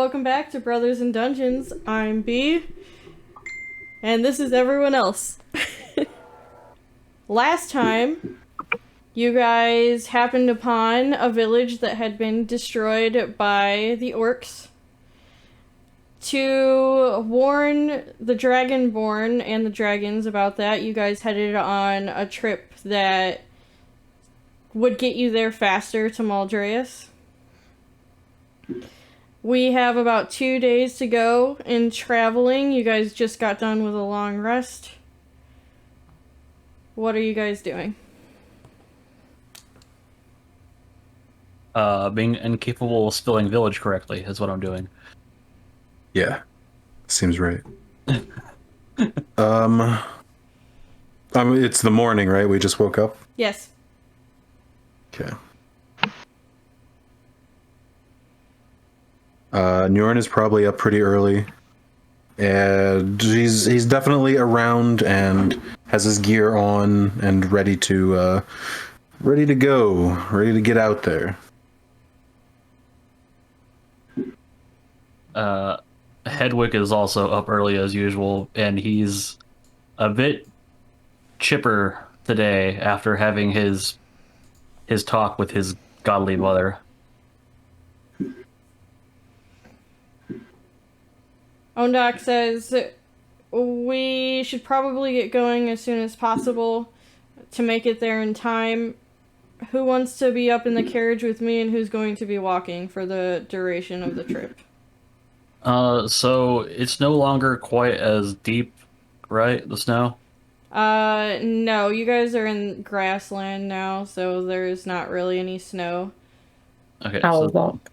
Welcome back to Brothers in Dungeons. I'm B, and this is everyone else. Last time, you guys happened upon a village that had been destroyed by the orcs. To warn the Dragonborn and the dragons about that, you guys headed on a trip that would get you there faster to Maldreas. We have about 2 days to go in traveling. You guys just got done with a long rest. What are you guys doing? Being incapable of spelling village correctly is what I'm doing. Yeah, seems right. I mean, it's the morning, right? We just woke up? Yes. Okay. Njorn is probably up pretty early. And he's definitely around and has his gear on and ready to go, ready to get out there. Hedwig is also up early as usual, and he's a bit chipper today after having his talk with his godly mother. Ondak says we should probably get going as soon as possible to make it there in time. Who wants to be up in the carriage with me, and who's going to be walking for the duration of the trip? So it's no longer quite as deep, right? The snow? No, you guys are in grassland now, so there's not really any snow. Okay, I'll so walk.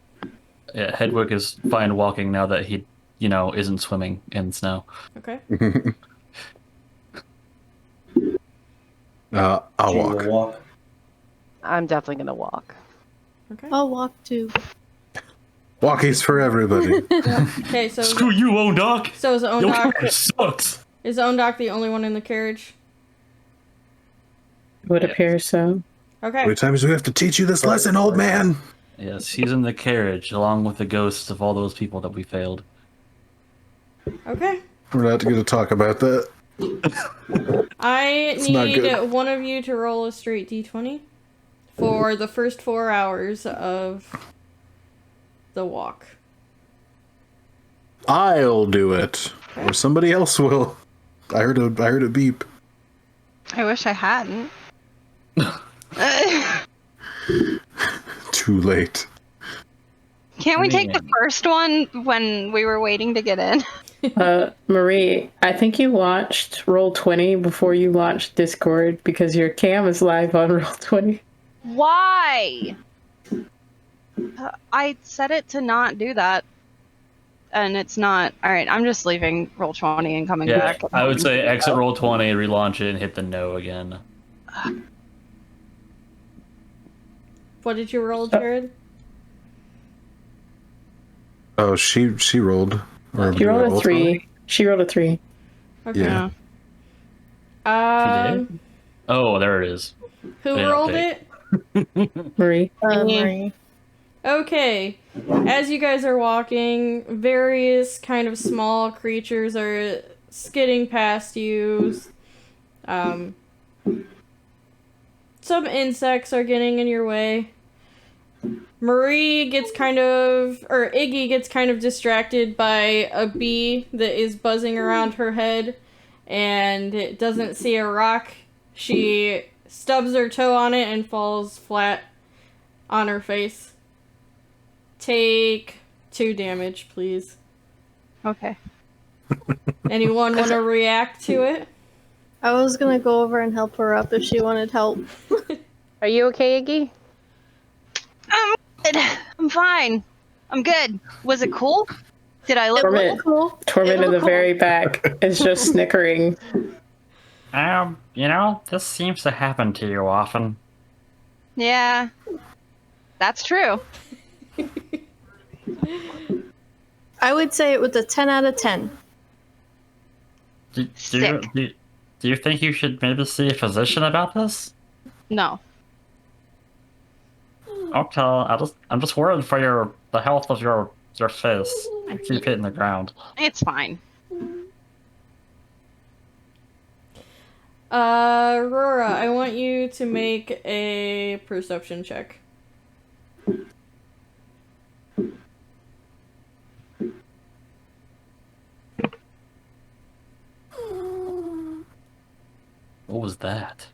yeah, Hedwig is fine walking now that he, isn't swimming in snow. Okay. I'll walk. I'm definitely gonna walk. Okay. I'll walk too. Walking's for everybody. Okay, so Screw you, Ondak! So is Your Ondak carriage sucks! is Ondak the only one in the carriage? Would appear so. Okay. How many times do we have to teach you this lesson, old man? Yes, he's in the carriage along with the ghosts of all those people that we failed. Okay. We're not going to talk about that. I not need good. one of you to roll a straight d20 for the first 4 hours of the walk. I'll do it, or somebody else will. I heard a beep. I wish I hadn't. Too late. Can't we take the first one when we were waiting to get in? Marie, I think you launched Roll20 before you launched Discord because your cam is live on Roll20. Why? I set it to not do that. And it's not. Alright, I'm just leaving Roll20 and coming Yeah, back. I would say exit Roll20, relaunch it, and hit the no again. What did you roll, Jared? Oh, she rolled. Or She do I rolled a roll 3. She rolled a 3. Okay. Yeah. She did? Oh, there it is. Who Yeah, rolled okay. it? Marie. Marie. Okay. As you guys are walking, various kind of small creatures are skidding past you. Some insects are getting in your way. Iggy gets kind of distracted by a bee that is buzzing around her head and it doesn't see a rock. She stubs her toe on it and falls flat on her face. Take 2 damage, please. Okay. Anyone want to react to it? I was gonna go over and help her up if she wanted help. Are you okay, Iggy? I'm good. I'm fine. I'm good. Was it cool? Did I look Torment. cool? Torment in the cool. very back is just snickering. This seems to happen to you often. Yeah. That's true. I would say it was a 10 out of 10. Sick. Do you think you should maybe see a physician about this? No. Okay, I'm just worried for the health of your Your face. Keep hitting the ground. It's fine. Aurora, I want you to make a perception check. What was that?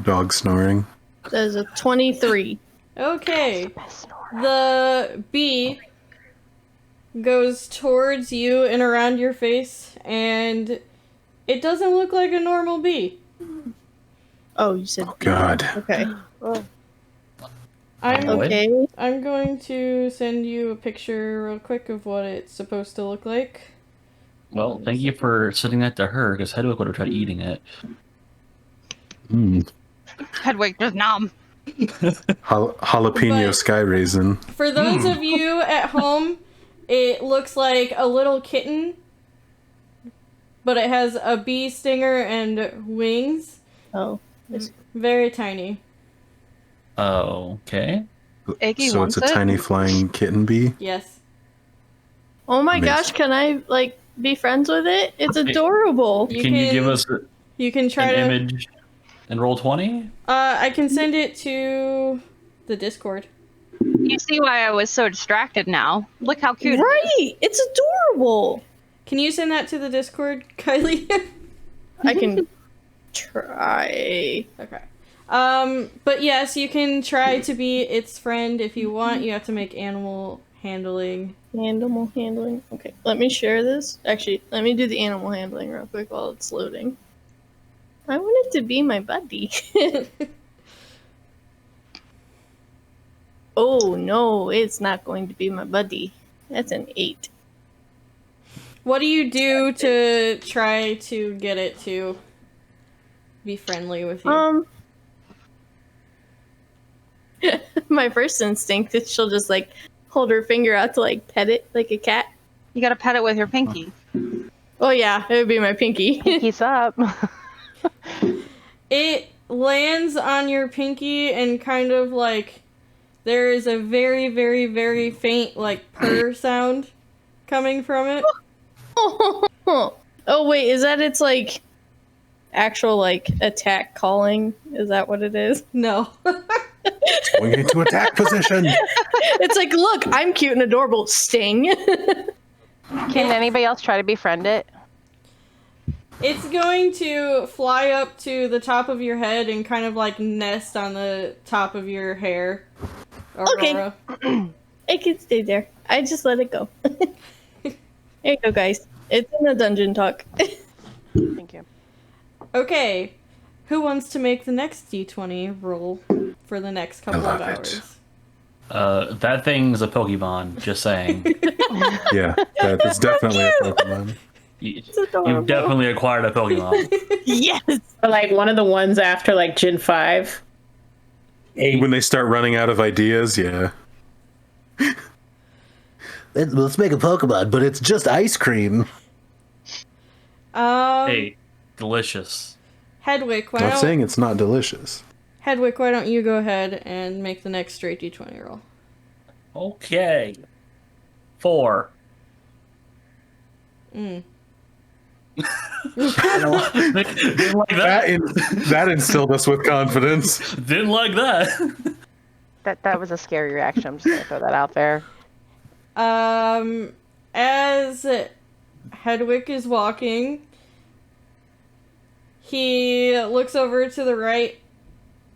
Dog snoring. There's a 23. Okay. The bee goes towards you and around your face, and it doesn't look like a normal bee. Oh, you said God. okay. I'm going to send you a picture real quick of what it's supposed to look like. Well, thank you for sending that to her, because Hedwig would have tried eating it. Hedwig just nom. Jalapeno But- sky raisin. For those of you at home, it looks like a little kitten, but it has a bee stinger and wings. Oh. Very tiny. Okay. Iggy So wants it's a it. tiny flying kitten bee. Yes. Oh my Amazing. gosh, can I, like, be friends with it? It's adorable. You Can you give us You can try an to. image and roll 20? I can send it to the Discord. You see why I was so distracted now. Look how cute. Right! It's adorable. Can you send that to the Discord, Kylie? I can try. Okay. But yes, you can try to be its friend if you want. You have to make animal handling. Animal handling. Okay, let me share this. Actually, let me do the animal handling real quick while it's loading. I want it to be my buddy. Oh no, it's not going to be my buddy. That's an 8. What do you do to try to get it to be friendly with you? My first instinct is she'll just like hold her finger out to like pet it like a cat. You gotta pet it with your pinky. Oh yeah, it would be my pinky. Pinkies up. It lands on your pinky and kind of like there is a very, very, very faint like purr sound coming from it. Oh wait, is that its like actual like attack calling? Is that what it is? No. Going into attack position. It's like, look, I'm cute and adorable. Sting. Can anybody else try to befriend it? It's going to fly up to the top of your head and kind of like nest on the top of your hair. Aurora. Okay. It can stay there. I just let it go. There you go, guys. It's in the dungeon talk. Thank you. Okay. Who wants to make the next D20 roll for the next couple of love it. hours? That thing's a Pokemon, just saying. Yeah, that's definitely a Pokemon. You've definitely acquired a Pokemon. Yes. Or, like one of the ones after like Gen 5. When they start running out of ideas, yeah. Let's make a Pokemon, but it's just ice cream. Hey, delicious. Hedwig, why Not don't saying it's not delicious. Hedwig, why don't you go ahead and make the next straight D20 roll? Okay. 4. Mm. Didn't like that. That instilled us with confidence. Didn't like that. That was a scary reaction. I'm just gonna throw that out there. As Hedwig is walking, he looks over to the right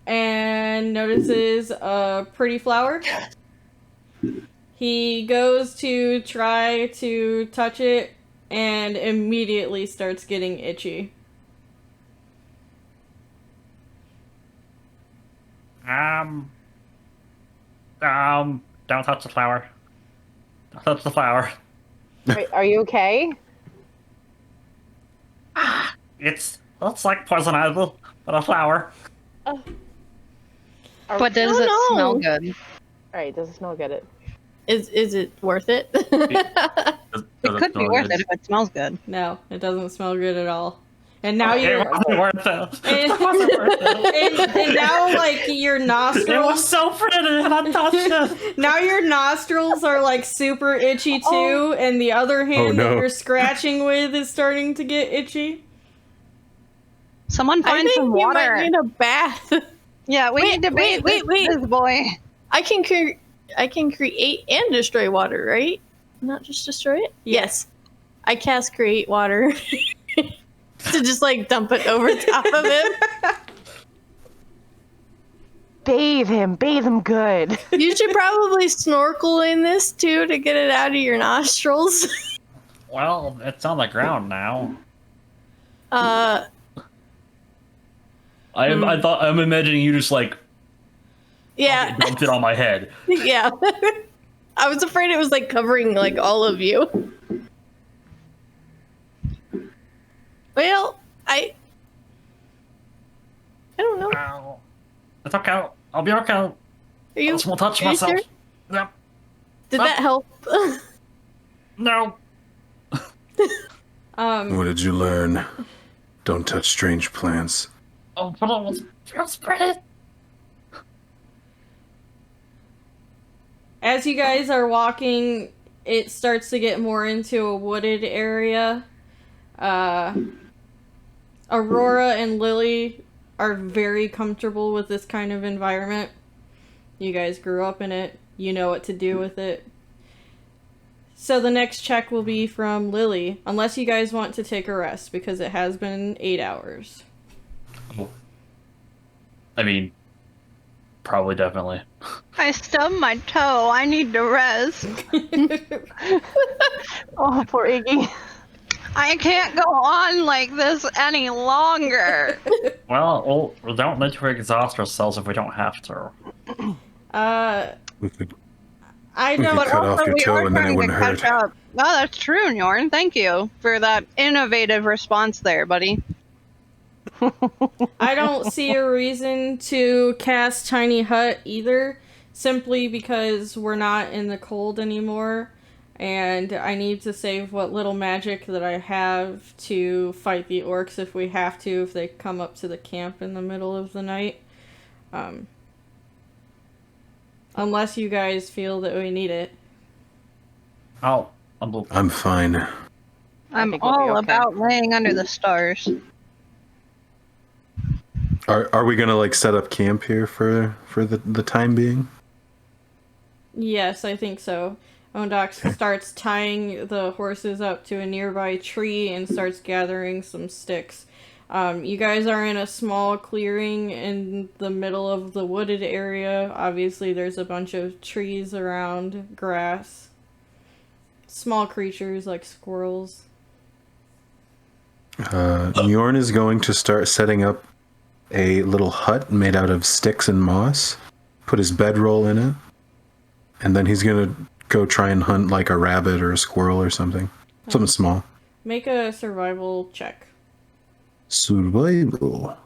and notices a pretty flower. He goes to try to touch it and immediately starts getting itchy. Don't touch the flower. Don't touch the flower. Wait, are you okay? It's like poison ivy, but a flower. But does Oh, it no. smell good? Alright, does it smell good? Is it worth it? It could be worth it if it smells good. No, it doesn't smell good at all. And now It you're wasn't worth it. and, It wasn't worth it. and now like your It nostrils was so pretty, and I touched it. now your nostrils are like super itchy too, and the other hand no. that you're scratching with is starting to get itchy. Someone I find think some you water. might need a bath. Yeah, we need to bathe wait. this boy. I can create and destroy water, right? Not just destroy it? Yes. I cast create water to just like dump it over top of him. Bathe him good. You should probably snorkel in this too to get it out of your nostrils. Well, it's on the ground now. Uh, I'm imagining you just like yeah, dumped it on my head. yeah. I was afraid it was like covering like all of you. Well, I don't know. Ow. It's okay. I'll be okay. Are I you, just won't touch are you myself. sure? Yep. Did that help? No. What did you learn? Don't touch strange plants. Oh, but it was pretty. As you guys are walking, it starts to get more into a wooded area. Aurora and Lily are very comfortable with this kind of environment. You guys grew up in it. You know what to do with it. So the next check will be from Lily, unless you guys want to take a rest, because it has been 8 hours. I mean, probably, definitely. I stubbed my toe. I need to rest. Oh, poor Iggy. I can't go on like this any longer. Well, we don't need to exhaust ourselves if we don't have to. We could I We don't. could cut off your we toe are and then it trying to wouldn't catch hurt. up. Oh, that's true, Nyorn. Thank you for that innovative response there, buddy. I don't see a reason to cast Tiny Hut either, simply because we're not in the cold anymore, and I need to save what little magic that I have to fight the orcs if we have to, if they come up to the camp in the middle of the night. Unless you guys feel that we need it. I'm fine. I'm think we'll be all okay. about laying under the stars. Are we gonna like set up camp here for the time being? Yes, I think so. Ondox starts tying the horses up to a nearby tree and starts gathering some sticks. You guys are in a small clearing in the middle of the wooded area. Obviously, there's a bunch of trees around, grass. Small creatures like squirrels. Njorn is going to start setting up a little hut made out of sticks and moss, put his bedroll in it, and then he's gonna go try and hunt like a rabbit or a squirrel or something. Something small. Make a survival check. Survival.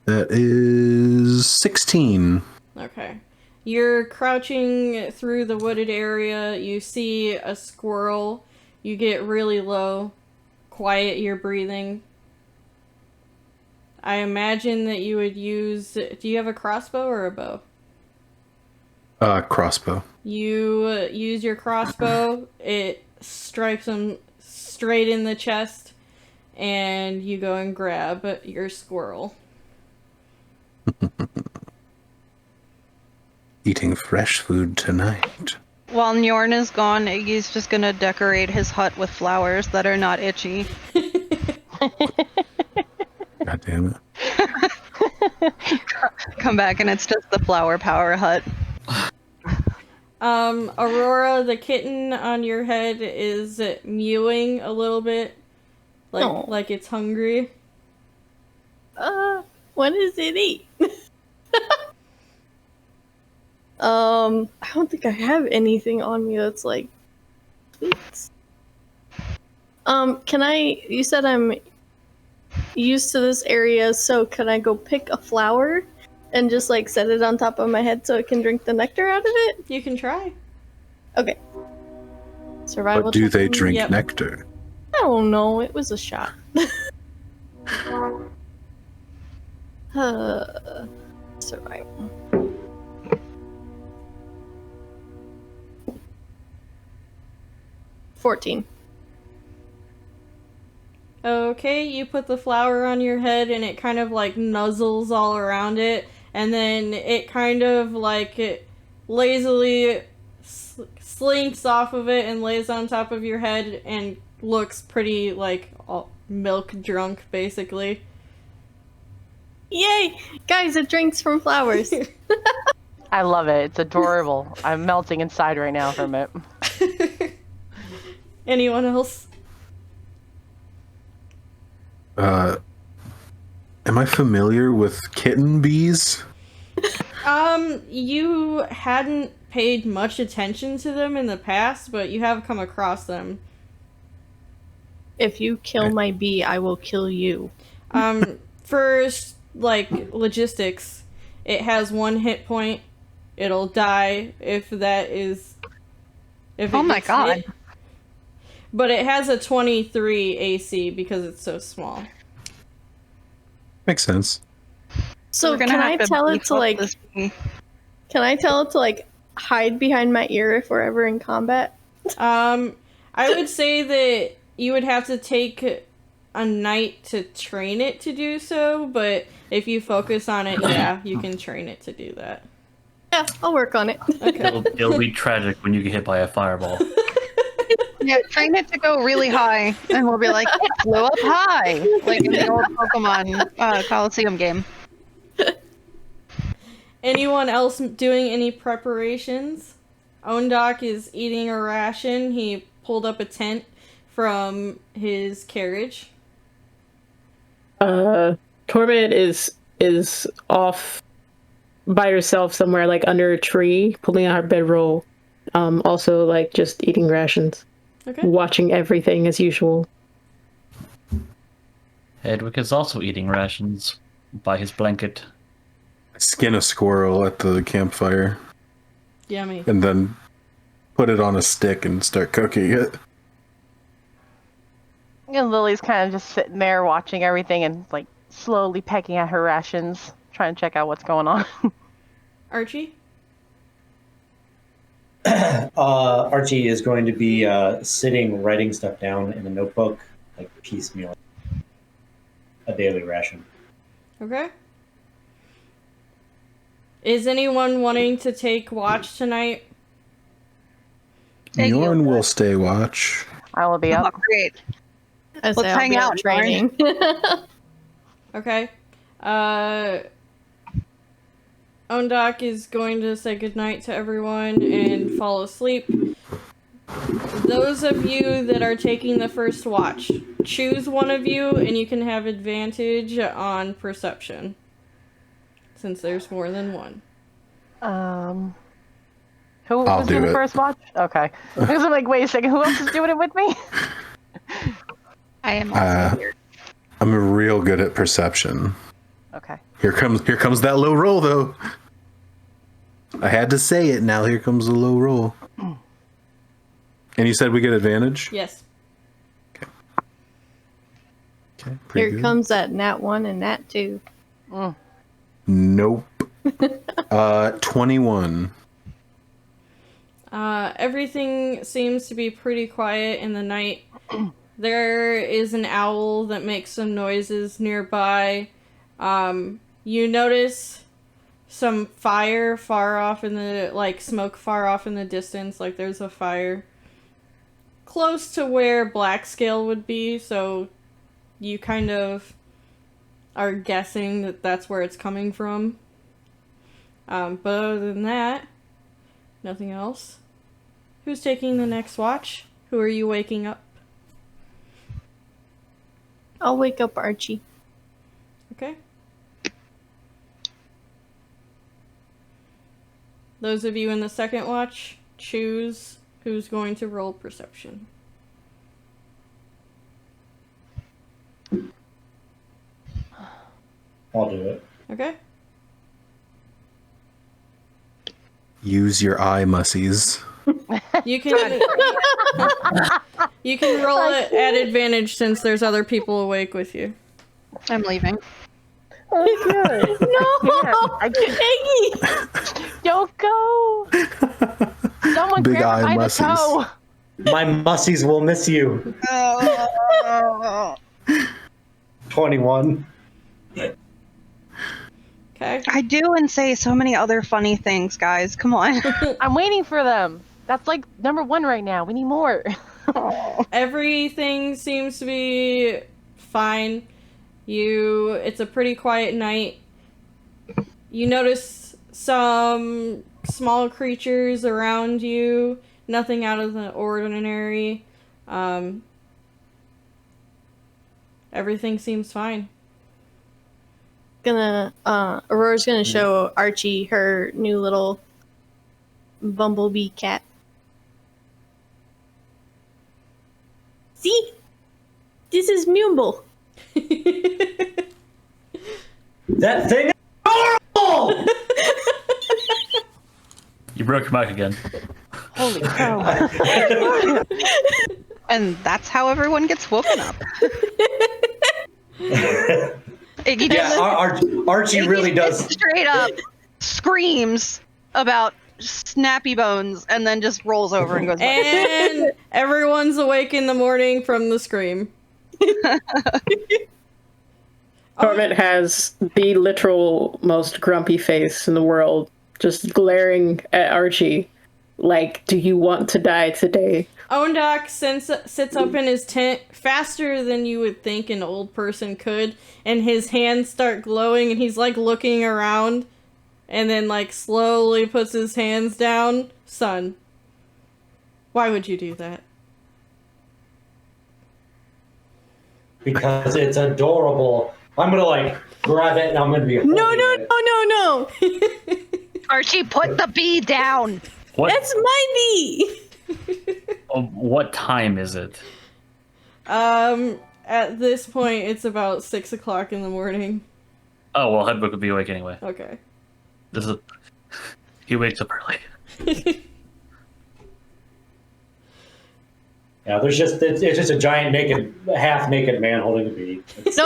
That is 16. Okay. You're crouching through the wooded area. You see a squirrel. You get really low. Quiet your breathing. I imagine that you would use... Do you have a crossbow or a bow? Crossbow. You use your crossbow. It strikes him straight in the chest. And you go and grab your squirrel. Eating fresh food tonight. While Nyorn is gone, Iggy's just gonna decorate his hut with flowers that are not itchy. God damn it. Come back and it's just the flower power hut. Aurora, the kitten on your head is mewing a little bit. Aw. Like it's hungry. What does it eat? I don't think I have anything on me that's like sweets. You said I'm used to this area, so can I go pick a flower and just like set it on top of my head so it can drink the nectar out of it? You can try. Okay. Survival. But do they check. drink Yep. nectar? I don't know. It was a shot. Survival. $14. Okay, you put the flower on your head and it kind of like nuzzles all around it, and then it kind of like it lazily slinks off of it and lays on top of your head and looks pretty like all milk drunk basically. Yay! Guys, it drinks from flowers. I love it. It's adorable. I'm melting inside right now from it. Anyone else? Am I familiar with kitten bees? You hadn't paid much attention to them in the past, but you have come across them. If you kill my bee, I will kill you. First, like, logistics, it has 1 hit point. It'll die if that is... If Oh it my gets God. hit. But it has a 23 AC because it's so small. Makes sense. So We're gonna can have I to tell it beef to up like? this bee. Can I tell it to like hide behind my ear if we're ever in combat? I would say that you would have to take a night to train it to do so, but if you focus on it, yeah, you can train it to do that. Yeah, I'll work on it. Okay. It'll be tragic when you get hit by a fireball. Yeah, train it to go really high, and we'll be like, it flew up high, like in the old Pokemon Coliseum game. Anyone else doing any preparations? Ondoc is eating a ration. He pulled up a tent from his carriage. Torment is off by herself somewhere, like under a tree, pulling out her bedroll. Also, like just eating rations, Okay. watching everything as usual. Hedwig is also eating rations by his blanket. Skin a squirrel at the campfire Yummy. and then put it on a stick and start cooking it. And Lily's kind of just sitting there watching everything and like slowly pecking at her rations, trying to check out what's going on. Archie? Archie is going to be sitting, writing stuff down in a notebook, like piecemeal, a daily ration. Okay. Is anyone wanting to take watch tonight? Thank you. Bjorn will stay watch. I will be Oh, up. great. I say Let's I'll hang be out, training. Okay. Ondoc is going to say goodnight to everyone and fall asleep. Those of you that are taking the first watch, choose one of you and you can have advantage on perception. Since there's more than one. Who's I'll do doing the it. first watch? Okay. Because I'm like, wait a second, who else is doing it with me? I am also here. I'm real good at perception. Okay. Here comes that low roll though. I had to say it. Now here comes the low roll. And you said we get advantage? Yes. Okay, pretty Here good. comes that nat 1 and nat 2. Nope. 21. Everything seems to be pretty quiet in the night. There is an owl that makes some noises nearby. You notice some fire far off in the, like, smoke far off in the distance, like there's a fire close to where Blackscale would be, so you kind of are guessing that that's where it's coming from. But other than that, nothing else. Who's taking the next watch? Who are you waking up? I'll wake up Archie. Okay. Those of you in the second watch, choose who's going to roll perception. I'll do it. Okay. Use your eye mussies. You can you can roll it at advantage since there's other people awake with you. I'm leaving. Iggy! Don't go! Someone Big grab her eye by mussies. the toe! My mussies will miss you. 21. Okay. I do and say so many other funny things, guys. Come on. I'm waiting for them. That's like number 1 right now. We need more. Everything seems to be fine. It's a pretty quiet night. You notice some small creatures around you, nothing out of the ordinary. Everything seems fine. Aurora's gonna show Archie her new little bumblebee cat. See? This is Mumble. That thing is adorable! You broke your mic again. Holy cow. And that's how everyone gets woken up. Iggy Archie really does. straight up screams about snappy bones and then just rolls over and goes back. And everyone's awake in the morning from the scream. Torment has the literal most grumpy face in the world, just glaring at Archie like, do you want to die today? Ondak sits up in his tent faster than you would think an old person could, and his hands start glowing, and he's like looking around, and then like slowly puts his hands down. Son, why would you do that? Because it's adorable. I'm gonna like grab it and I'm gonna be No. Archie, put the bee down. What? That's my bee. What time is it? At this point, it's about 6 o'clock in the morning. Oh well, Hedwig would be awake anyway. Okay. He wakes up early. Yeah, it's just a giant half naked man holding a bee.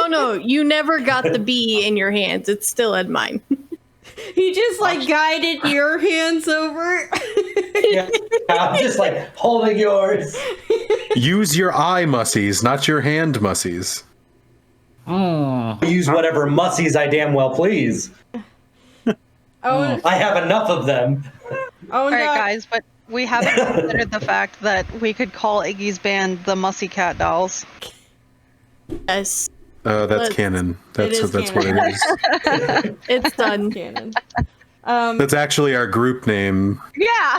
No, you never got the bee in your hands. It's still in mine. He just like guided your hands over. Yeah, I'm just like holding yours. Use your eye mussies, not your hand mussies. Use whatever mussies I damn well please. Oh, I have enough of them. oh, All right, no. guys, but we haven't considered the fact that we could call Iggy's band the Mussy Cat Dolls. Yes, That's Let's- canon. it is That's what it is. it's done. Canon. That's actually our group name. Yeah.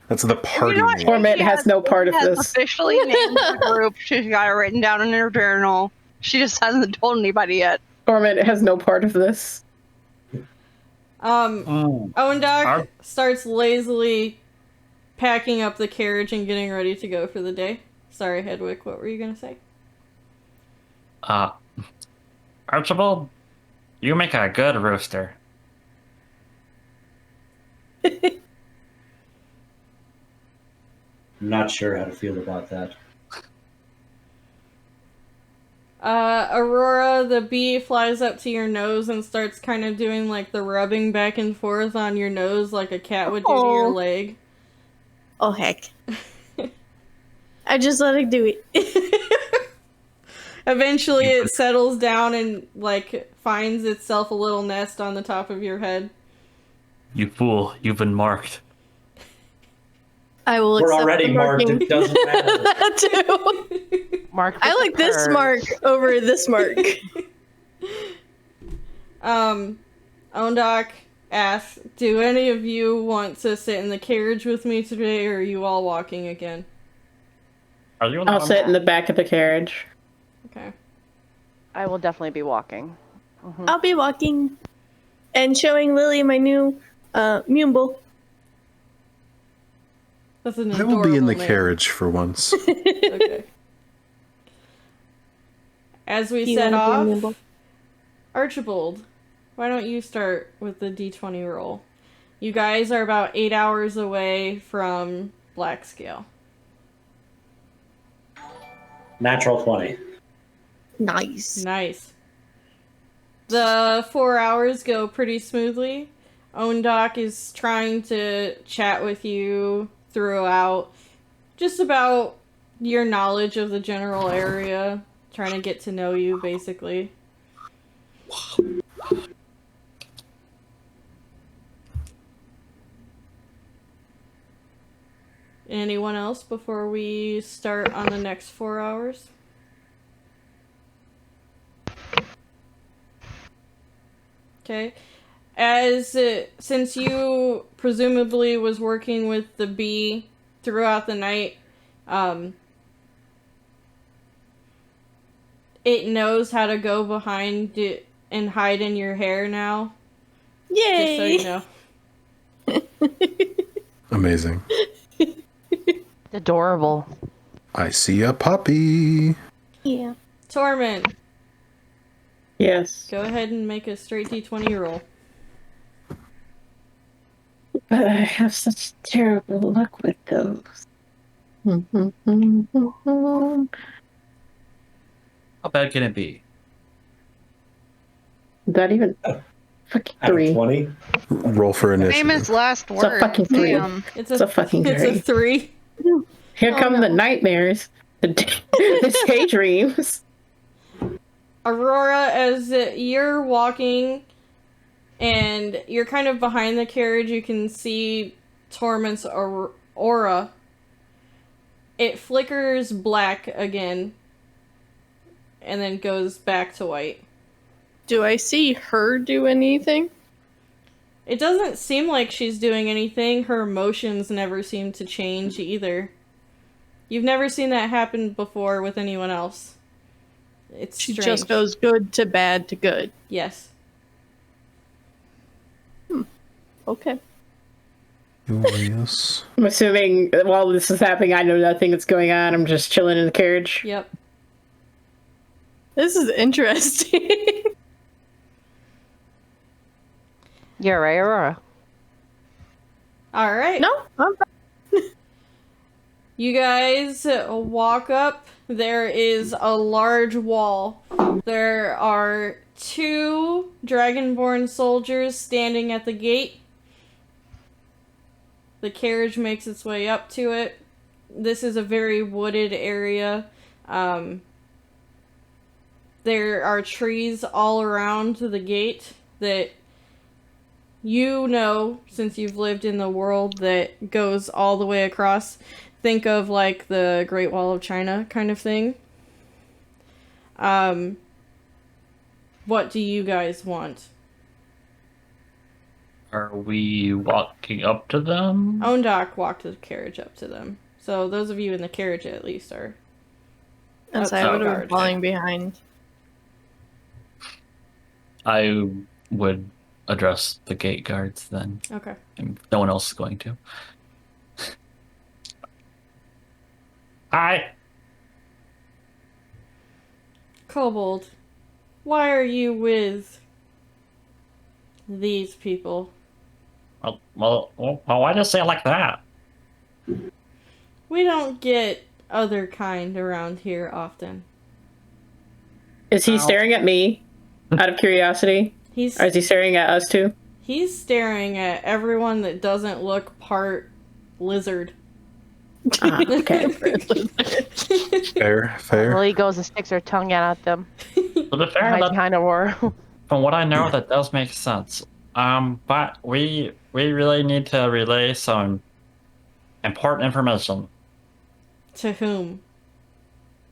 That's the party You know what? name. Torment has no part of Has this. officially named the group. She's got it written down in her journal. She just hasn't told anybody yet. Torment has no part of this. Owendock starts lazily packing up the carriage and getting ready to go for the day. Sorry, Hedwig, what were you gonna say? Archibald, you make a good rooster. I'm not sure how to feel about that. Aurora, the bee flies up to your nose and starts kind of doing like the rubbing back and forth on your nose like a cat would do to your leg. Oh heck! I just let it do it. Eventually it settles down and like finds itself a little nest on the top of your head. You fool, you've been marked. I will. We're accept already the marked. marking. It doesn't matter. Too. Mark. I like this mark over this mark. Ondak asks, do any of you want to sit in the carriage with me today, or are you all walking again? Are you? I'll sit in the back of the carriage. Okay. I will definitely be walking. I'll be walking and showing Lily my new Mumble. That's an I will be in the adorable name. carriage for once. Okay. As we Do you set wanna be a off, Mumble? Archibald, why don't you start with the D20 roll? You guys are about 8 hours away from Blackscale. Natural 20. Nice. Nice. The 4 hours go pretty smoothly. Ondak is trying to chat with you throughout, just about your knowledge of the general area, trying to get to know you, basically. Anyone else before we start on the next 4 hours? Okay. Since you presumably was working with the bee throughout the night, it knows how to go behind it and hide in your hair now. Yay! Just so you know. Amazing. Adorable. I see a puppy. Yeah. Tormund, Yes. go ahead and make a straight D20 roll. But I have such terrible luck with those. How bad can it be? That even fucking Out of 3. 20? Roll for initiative. Famous last It's a word. fucking 3. Damn. It's a fucking It's a 3. Here Oh, come no. the nightmares, the daydreams. Aurora, as you're walking and you're kind of behind the carriage, you can see Tormund's aura. It flickers black again and then goes back to white. Do I see her do anything? It doesn't seem like she's doing anything. Her emotions never seem to change either. You've never seen that happen before with anyone else. It's She strange. just goes good to bad to good. Yes. Okay. Curious. I'm assuming while this is happening, I know nothing that's going on. I'm just chilling in the carriage. Yep. This is interesting. You're right, Aurora. All right. No, I'm fine. You guys walk up. There is a large wall. There are 2 Dragonborn soldiers standing at the gate. The carriage makes its way up to it. This is a very wooded area. There are trees all around the gate that you know, since you've lived in the world, that goes all the way across. Think of like the Great Wall of China kind of thing. What do you guys want? Are we walking up to them? Ondak walked the carriage up to them. So those of you in the carriage at least are... And so outside I would have guard. been falling behind. I would address the gate guards then. Okay. And no one else is going to. Hi. Kobold, why are you with these people? Well, why do you say it like that? We don't get other kind around here often. Is he Ow. staring at me out of curiosity? He's Or is he staring at us too? he's staring at everyone that doesn't look part lizard. Okay. Fair, fair. Well, he goes and sticks her tongue out at them. To be fair, Hides that, behind Aurora. from what I know, that does make sense. But we really need to relay some important information. To whom?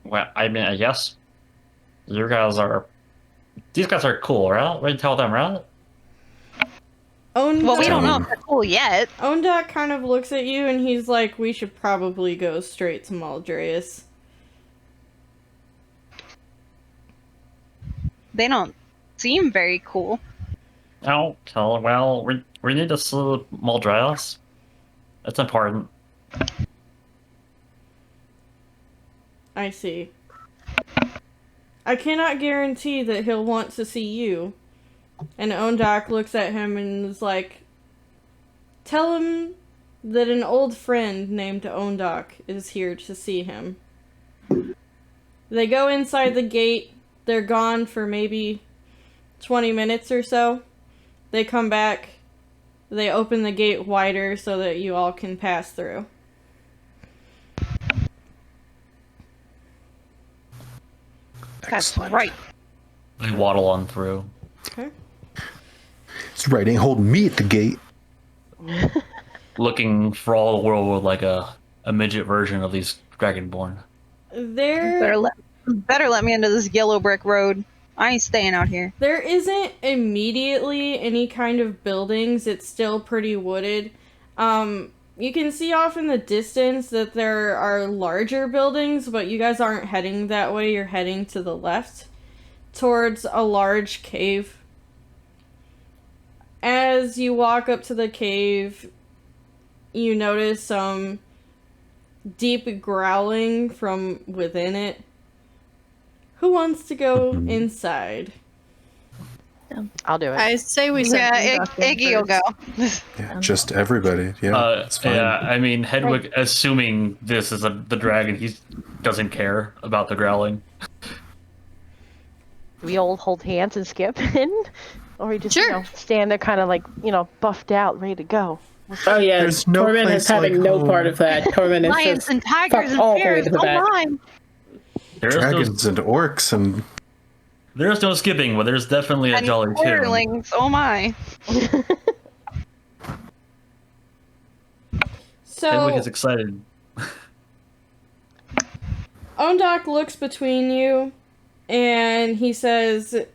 Well, I mean, I guess these guys are cool, right? We tell them, right? Ondak, Well, we don't know if they're cool yet. Ondak kind of looks at you and he's like, we should probably go straight to Maldreus. They don't seem very cool. Oh, okay. Well, we need to see Maldreus. It's important. I see. I cannot guarantee that he'll want to see you. And Ondak looks at him and is like, Tell him that an old friend named Ondok is here to see him. They go inside the gate. They're gone for maybe 20 minutes or so. They come back. They open the gate wider so that you all can pass through. That's right. We waddle on through. Okay. It's right, ain't holding me at the gate. Looking for all the world with like a midget version of these Dragonborn. Better let me into this yellow brick road. I ain't staying out here. There isn't immediately any kind of buildings. It's still pretty wooded. You can see off in the distance that there are larger buildings, but you guys aren't heading that way. You're heading to the left towards a large cave. As you walk up to the cave, you notice some deep growling from within it. Who wants to go inside? I'll do it. I say we send Iggy will go. Yeah, just everybody. Yeah, it's fine. Yeah, I mean, Hedwig, assuming this is the dragon, he doesn't care about the growling. We all hold hands and skip in, or we just stand there, kind of like buffed out, ready to go. Oh yeah, There's no Torment is place having like no home. part of that. Torment is Lions just and tigers fuck all and bears. things with Oh that. my! Dragons and orcs and There's no skipping, but there's definitely a And jolly tune. quarterlings. Oh my! Hedwig So, is excited. Ondok looks between you, and he says,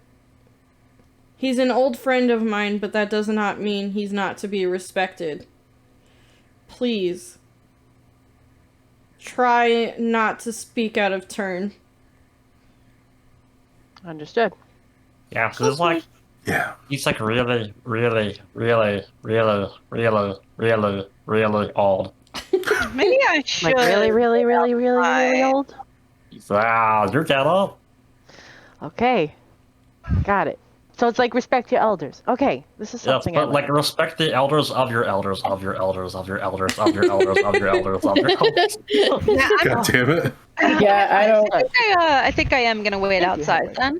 he's an old friend of mine, but that does not mean he's not to be respected. Please, try not to speak out of turn. Understood. Yeah, because it's like, yeah. he's like really, really, really, really, really, really, really old. Maybe I should. Like really, really, really, really, really old. You're that old? Okay, got it. So it's like respect your elders. Okay, this is Yes, something I but like respect the elders of your elders of your elders of your elders of your elders of your elders of your elders. Yeah, God damn it. Yeah, I don't. I think I am gonna wait outside then.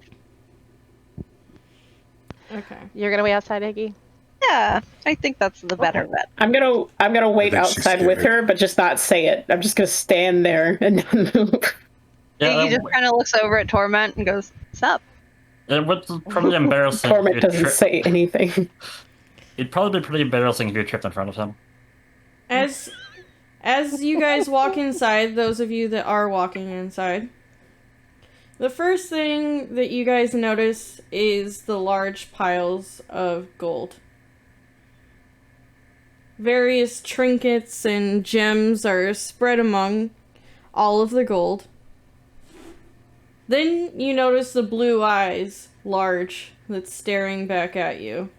Okay. You're gonna wait outside, Iggy? Yeah, I think that's the better bet. I'm gonna wait think she's outside with scared. her, but just not say it. I'm just gonna stand there and not move. Yeah, He just kind of looks over at Torment and goes, "What's up?" it would probably embarrassing. Torment if you doesn't say anything. It'd probably be pretty embarrassing if you tripped in front of him. As you guys walk inside, those of you that are walking inside, the first thing that you guys notice is the large piles of gold. Various trinkets and gems are spread among all of the gold. Then you notice the blue eyes, large, that's staring back at you.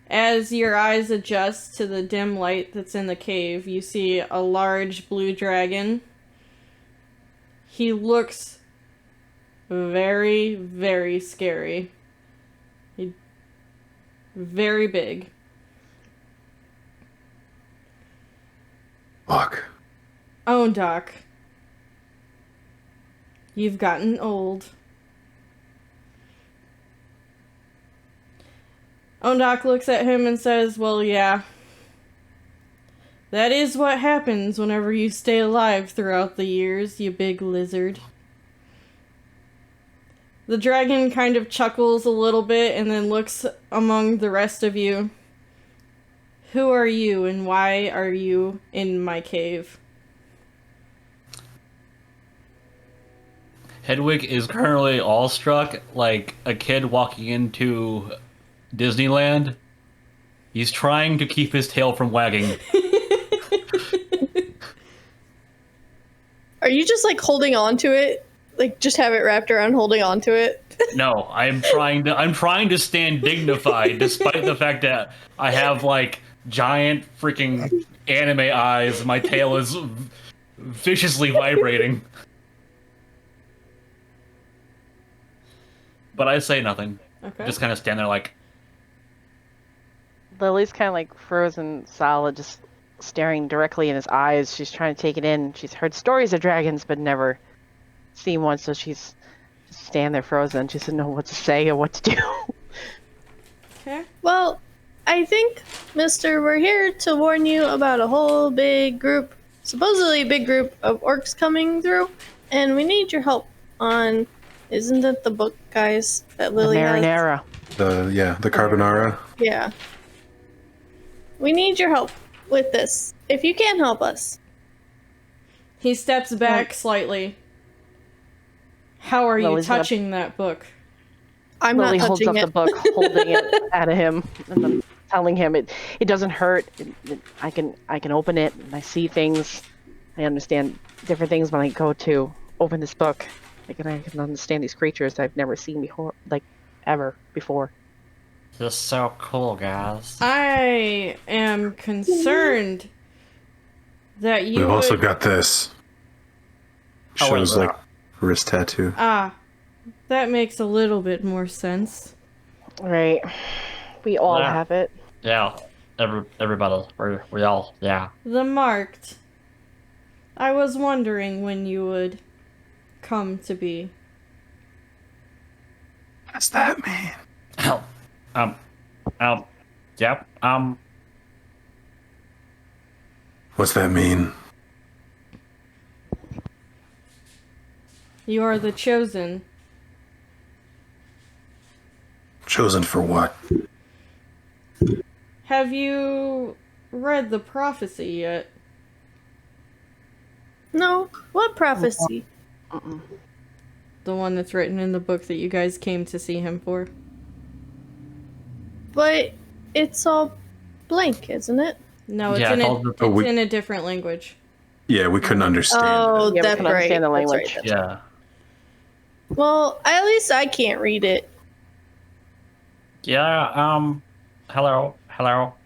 As your eyes adjust to the dim light that's in the cave, you see a large blue dragon. He looks very, very scary. Very big. Fuck. Ondok, you've gotten old. Ondok looks at him and says, well, yeah. That is what happens whenever you stay alive throughout the years, you big lizard. The dragon kind of chuckles a little bit and then looks among the rest of you. Who are you and why are you in my cave? Hedwig is currently awestruck, like a kid walking into Disneyland. He's trying to keep his tail from wagging. Are you just like holding on to it? Like just have it wrapped around holding on to it? No, I'm trying to stand dignified despite the fact that I have like giant freaking anime eyes. My tail is viciously vibrating. But I say nothing. Okay. Just kind of stand there like, Lily's kind of like frozen solid, just staring directly in his eyes. She's trying to take it in. She's heard stories of dragons, but never seen one, so she's just standing there frozen. She doesn't know what to say or what to do. Okay. Well, I think, mister, we're here to warn you about a whole big group, supposedly big group of orcs coming through, and we need your help on, isn't it the book, guys, that The Lily has? marinara. The carbonara. Yeah. We need your help with this, if you can help us. He steps back slightly. How are you Lily's gonna- touching that book? I'm Lily not holds touching up it. the book, holding it at him, and then telling him it doesn't hurt. I can open it, and I see things. I understand different things when I go to open this book. I can understand these creatures I've never seen before, like ever before. This is so cool, guys. I am concerned that you We've also would- got this. Oh, wait, Shows like wrist tattoo. Ah, that makes a little bit more sense. Right. We all Yeah. have it. Yeah, everybody, we all, yeah. The marked. I was wondering when you would come to be. What does that mean? Yep, What's that mean? You are the chosen. Chosen for what? Have you read the prophecy yet? No, what prophecy? The one that's written in the book that you guys came to see him for? But it's all blank, isn't it? No, it's Yeah, in it's a, all the- it's in a different language. Yeah, we couldn't understand. Oh, Yeah, we that's can right. understand the That's language. right. yeah. Well, at least I can't read it. Yeah, hello,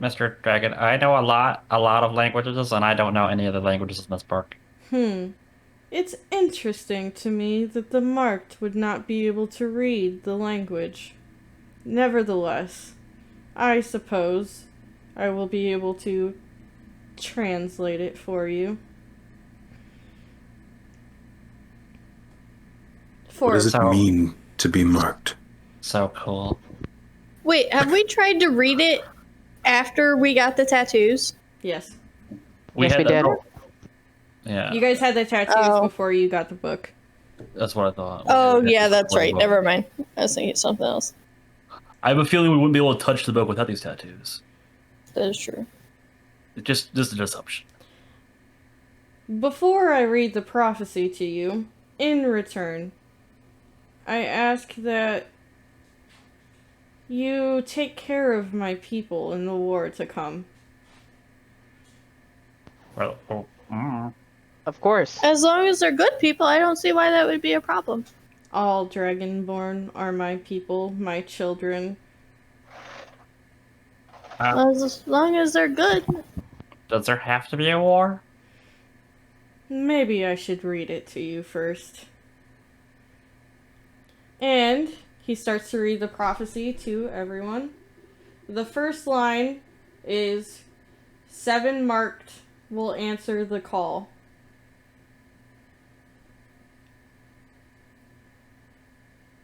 Mr. Dragon. I know a lot of languages, and I don't know any of the languages in this book. It's interesting to me that the marked would not be able to read the language. Nevertheless, I suppose I will be able to translate it for you. What does it So- mean to be marked? So cool. Wait, have we tried to read it after we got the tattoos? Yes. Yes, we did. Yeah, You guys had the tattoos Oh. before you got the book. that's what I thought. Oh, yeah, that's right. Well, Never mind. I was thinking something else. I have a feeling we wouldn't be able to touch the book without these tattoos. That is true. Just an assumption. Before I read the prophecy to you, in return, I ask that you take care of my people in the war to come. Well, Of course. As long as they're good people, I don't see why that would be a problem. All dragonborn are my people, my children. As long as they're good. does there have to be a war? Maybe I should read it to you first. And he starts to read the prophecy to everyone. The first line is 7 marked will answer the call.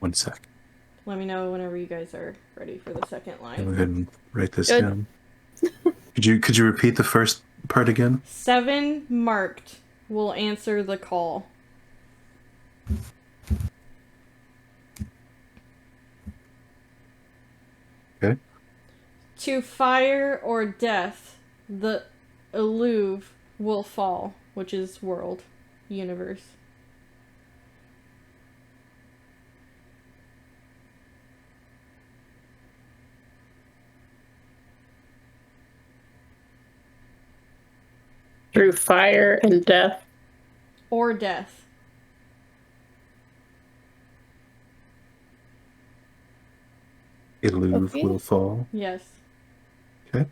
One sec. Let me know whenever you guys are ready for the second Go line. ahead and write this Good. down. Could you repeat the first part again? 7 marked will answer the call. Okay. To fire or death, the Iluve will fall, which is world, universe. Through fire and death. Or death. Iluve Okay. will fall. Yes. Okay.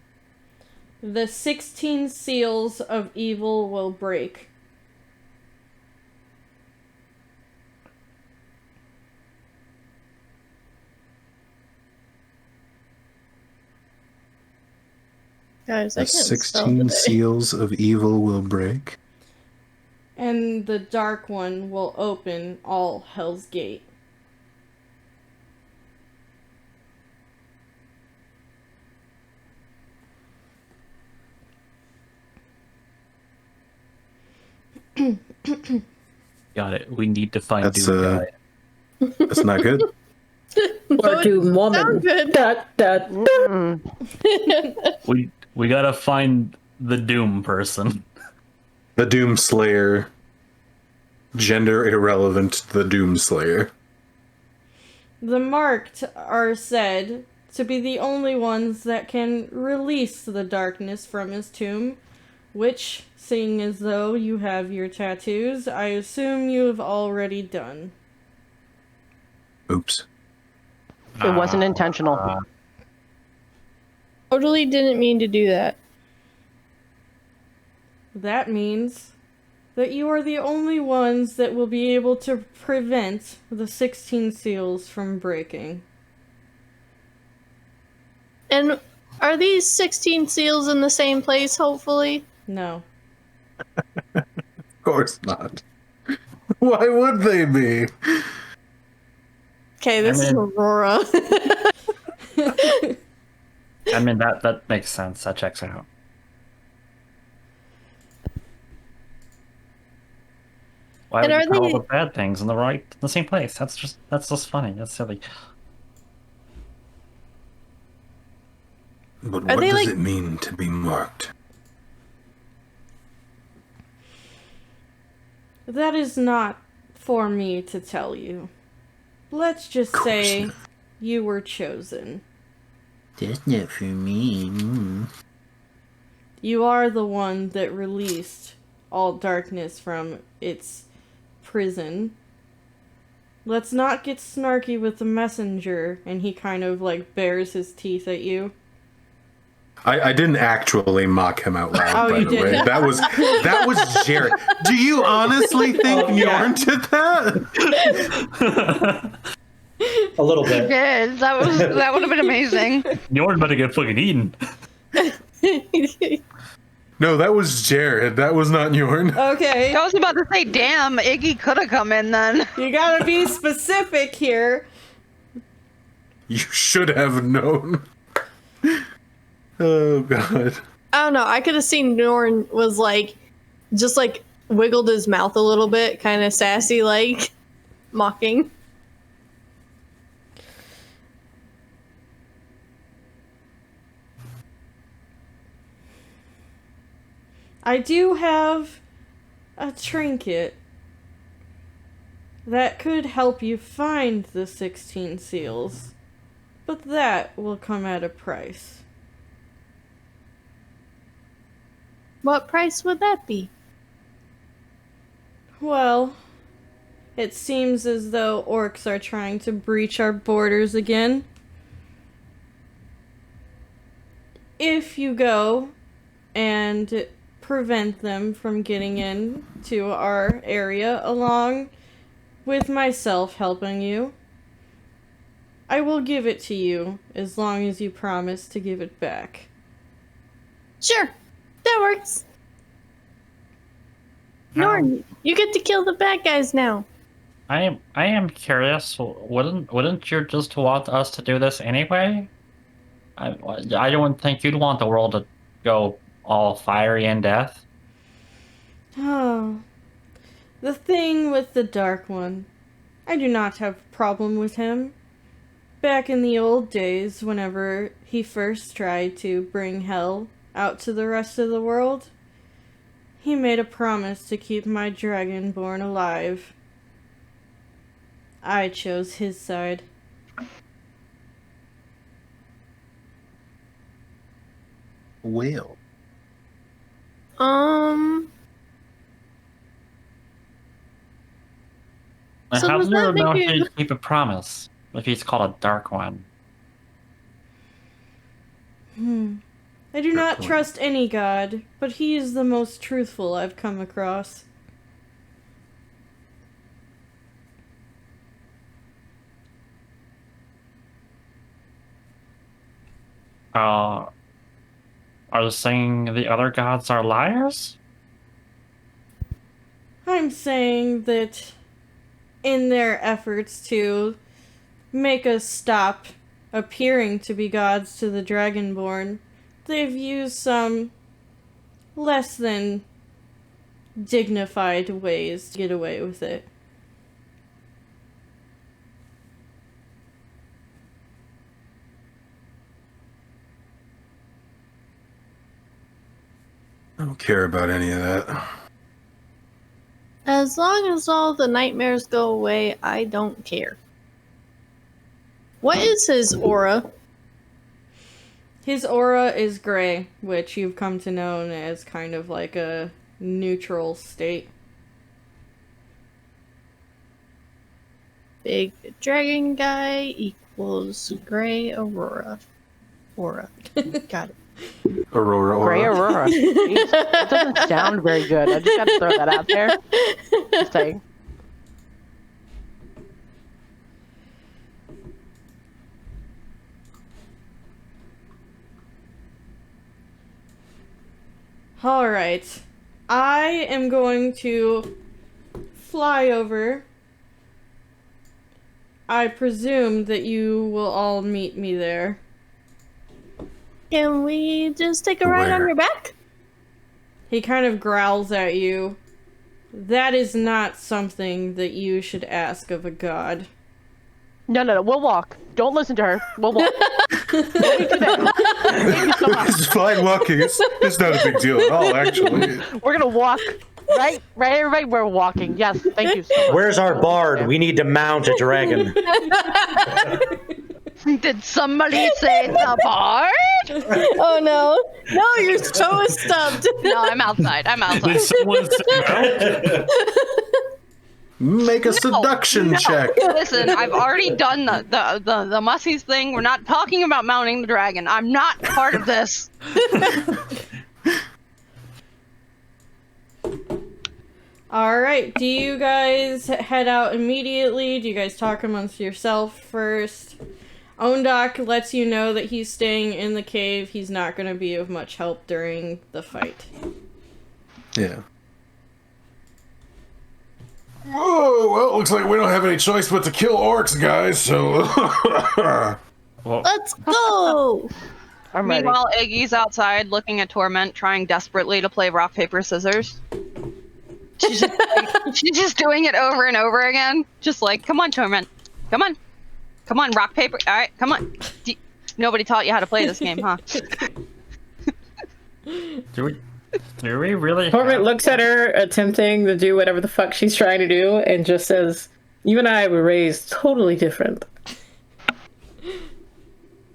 The 16 seals of evil will break. Guys, I The can't spell 16 today. seals of evil will break. And the dark one will open all Hell's Gate. Got it. We need to find That's Doom Guy. that's not good. Or Doom Woman. Sound good. That. Mm. We gotta find the Doom person. The Doom Slayer. Gender irrelevant, the Doom Slayer. The marked are said to be the only ones that can release the darkness from his tomb, which, seeing as though you have your tattoos, I assume you have already done. Oops. It wasn't intentional. Totally didn't mean to do that. That means that you are the only ones that will be able to prevent the 16 seals from breaking. And are these 16 seals in the same place, hopefully? No. Of course not. Why would they be? Okay, this is mean- Aurora. I mean, that makes sense. That checks out. Why And would are you put all they- the bad things in the same place? That's just funny. That's silly. But Are what they does like- it mean to be marked? That is not for me to tell you. Let's just Of course say not. you were chosen. That's not for me. You are the one that released all darkness from its prison. Let's not get snarky with the messenger, and he kind of like bares his teeth at you. I didn't actually mock him out loud, Oh, by you the way. didn't. That was Jared. Do you honestly think Bjorn did that? A little bit. Yes, that would have been amazing. You're about to get fucking eaten. No, that was Jared. That was not Bjorn. Okay, I was about to say, damn, Iggy could have come in then. you gotta be specific here. You should have known. Oh god. I don't know. I could have seen Norn was like, just like wiggled his mouth a little bit, kind of sassy, like mocking. I do have a trinket that could help you find the 16 seals, but that will come at a price. What price would that be? Well, it seems as though orcs are trying to breach our borders again. If you go and prevent them from getting in to our area along with myself helping you, I will give it to you as long as you promise to give it back. Sure, that works. Norn, you get to kill the bad guys now. I am curious. Wouldn't you just want us to do this anyway? I don't think you'd want the world to go all fiery and death. Oh, the thing with the Dark One. I do not have a problem with him. Back in the old days, whenever he first tried to bring hell out to the rest of the world, he made a promise to keep my dragonborn alive. I chose his side. Well. And So how does do you that make know you- he'd keep a promise if he's called a dark one? I do not trust any god, but he is the most truthful I've come across. Uh, Are you saying the other gods are liars? I'm saying that in their efforts to make us stop appearing to be gods to the Dragonborn, they've used some less than dignified ways to get away with it. I don't care about any of that. As long as all the nightmares go away, I don't care. What is his aura? His aura is gray, which you've come to know as kind of like a neutral state. Big dragon guy equals gray aurora. Aura. Got it. Aurora. Gray Aurora. Jeez, that doesn't sound very good. I just got to throw that out there. Just saying. Alright. I am going to fly over. I presume that you will all meet me there. Can we just take a ride on Where? your back? He kind of growls at you. That is not something that you should ask of a god. No. We'll walk. Don't listen to her. We'll walk. What do you do that? Thank you so much. It's fine walking. It's not a big deal at all, actually. We're gonna walk. Right, everybody. We're walking. Yes, thank you so much. Where's our bard? We need to mount a dragon. Did somebody say the bard? Oh no. No, you're so stumped. No, I'm outside. Did someone say no? Make a seduction check. Listen, I've already done the Mussies thing. We're not talking about mounting the dragon. I'm not part of this. Alright, do you guys head out immediately? Do you guys talk amongst yourself first? Ondok lets you know that he's staying in the cave. He's not going to be of much help during the fight. Yeah. Whoa, well, looks like we don't have any choice but to kill orcs, guys, so... Well, Let's go. I'm ready. Meanwhile, Iggy's outside looking at Torment, trying desperately to play rock, paper, scissors. She's just doing it over and over again. Just like, come on, Torment. Come on. Come on, rock, paper. All right, come on. Nobody taught you how to play this game, huh? do we really? Torment looks at her, attempting to do whatever the fuck she's trying to do, and just says, "You and I were raised totally different."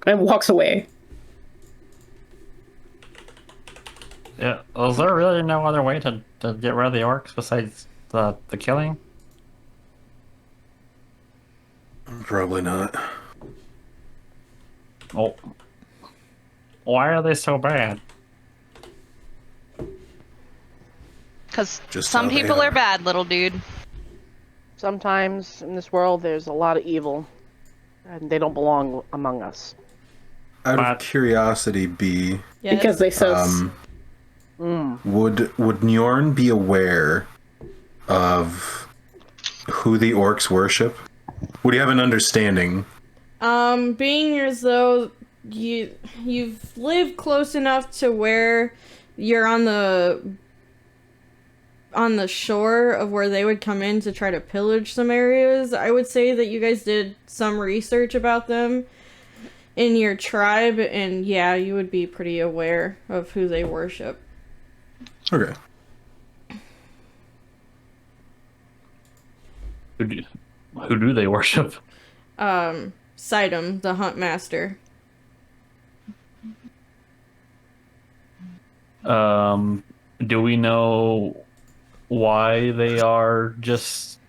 And walks away. Yeah. Is there really no other way to get rid of the orcs besides the killing? Probably not. Oh. Why are they so bad? Because Just some how they people are. are bad, little dude. Sometimes in this world, there's a lot of evil, and they don't belong among us. Out But- of curiosity, B, Yes? Because they so... would Njorn be aware of who the orcs worship? Would he have an understanding? Being as though you've lived close enough to where you're on the shore of where they would come in to try to pillage some areas, I would say that you guys did some research about them in your tribe, and yeah, you would be pretty aware of who they worship. Okay. Who do they worship? Sidom, the hunt master. Do we know why they are just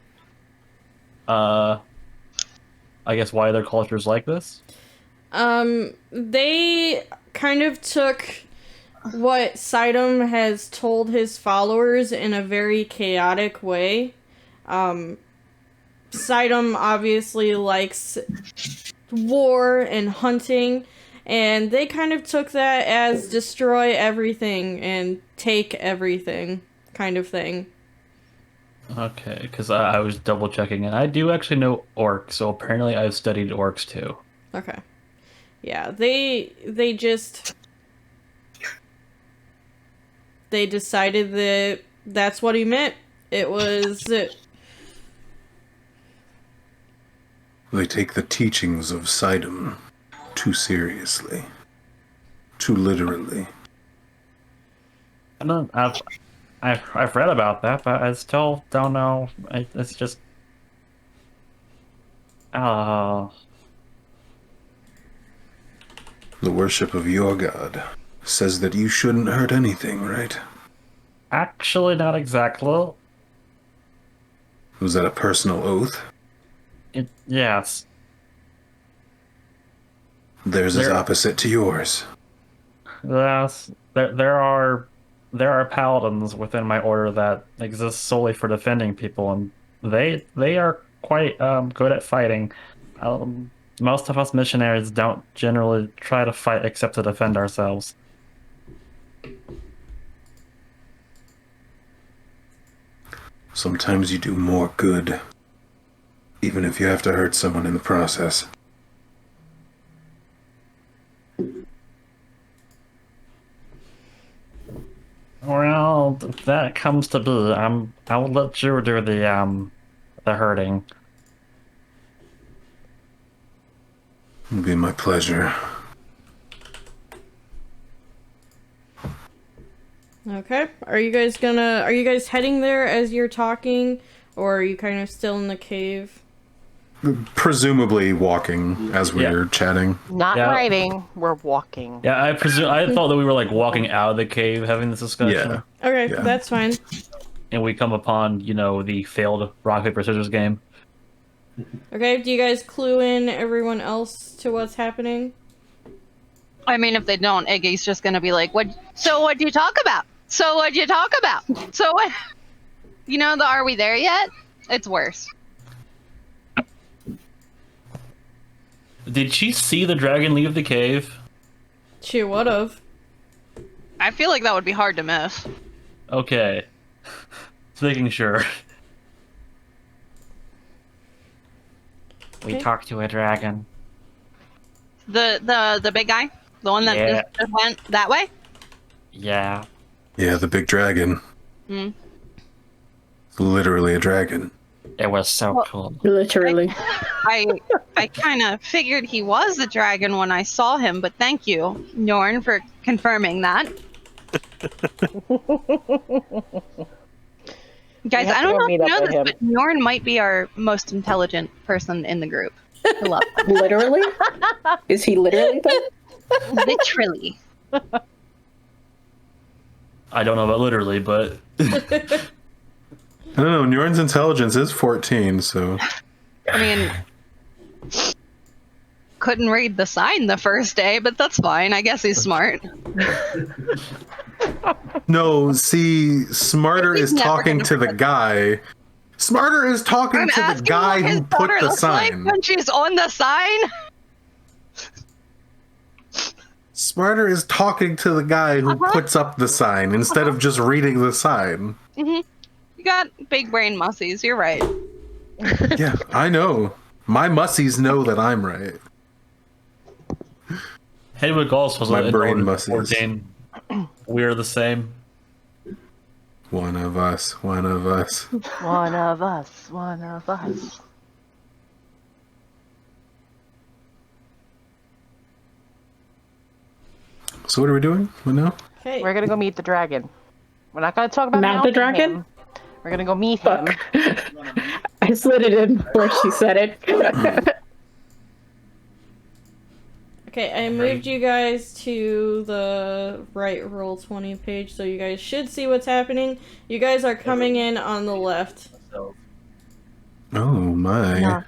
I guess why their culture's like this? They kind of took what Sidom has told his followers in a very chaotic way. Sidom obviously likes war and hunting, and they kind of took that as destroy everything and take everything kind of thing. Okay, because I was double checking, and I do actually know orcs, so apparently I've studied orcs too. Okay. Yeah, they decided that that's what he meant. It was They take the teachings of Sidon too seriously, too literally. I don't. I've read about that, but I still don't know. It's just. Oh. The worship of your god says that you shouldn't hurt anything, right? Actually, not exactly. Was that a personal oath? Yes. Theirs is opposite to yours. Yes. There are paladins within my order that exist solely for defending people, and they are quite good at fighting. Most of us missionaries don't generally try to fight except to defend ourselves. Sometimes you do more good, even if you have to hurt someone in the process. Well, if that comes to be, I will let you do the hurting. It'll be my pleasure. Okay. Are you guys heading there as you're talking, or are you kind of still in the cave? Presumably walking as we're chatting. Not Yeah. riding, we're walking. Yeah, I thought that we were like walking out of the cave having this discussion. Yeah. Okay, Yeah. that's fine. And we come upon, the failed rock, paper, scissors game. Okay, do you guys clue in everyone else to what's happening? I mean, if they don't, Iggy's just gonna be like, "What? So what'd you talk about? So what'd you talk about? So what?" The "Are we there yet?" It's worse. Did she see the dragon leave the cave? She would've. I feel like that would be hard to miss. Okay. Just making sure. We Okay. talked to a dragon. The big guy, the one that Yeah. just went that way. Yeah. Yeah, the big dragon. Hmm. Literally a dragon. It was so Well- cool. Literally. I kind of figured he was the dragon when I saw him, but thank you, Norn, for confirming that. Guys, have I to don't go know if meet you up know with this, him. but Norn might be our most intelligent person in the group. I love that. Literally? Is he literally though? Literally. I don't know about literally, but I don't know, Njorn's intelligence is 14, so... I mean, couldn't read the sign the first day, but that's fine. I guess he's smart. No, see, Smarter He's is never talking gonna to the forget. guy. Smarter is talking I'm to the asking guy what his who put daughter the looks like sign. when she's on the sign. Smarter is talking to the guy who puts up the sign instead of just reading the sign. You got big brain mussies. You're right. Yeah, I know. My mussies know that I'm right. Hedwig also was My an brain order muscles. 14. We're the same. One of us, one of us. One of us, one of us. So what are we doing? What now? Okay. We're gonna go meet the dragon. We're not gonna talk about Mount the mounting dragon? him. We're gonna go meet him. Fuck. I slid it in before she said it. Okay, I moved you guys to the right Roll20 page, so you guys should see what's happening. You guys are coming in on the left. Oh my. Yeah.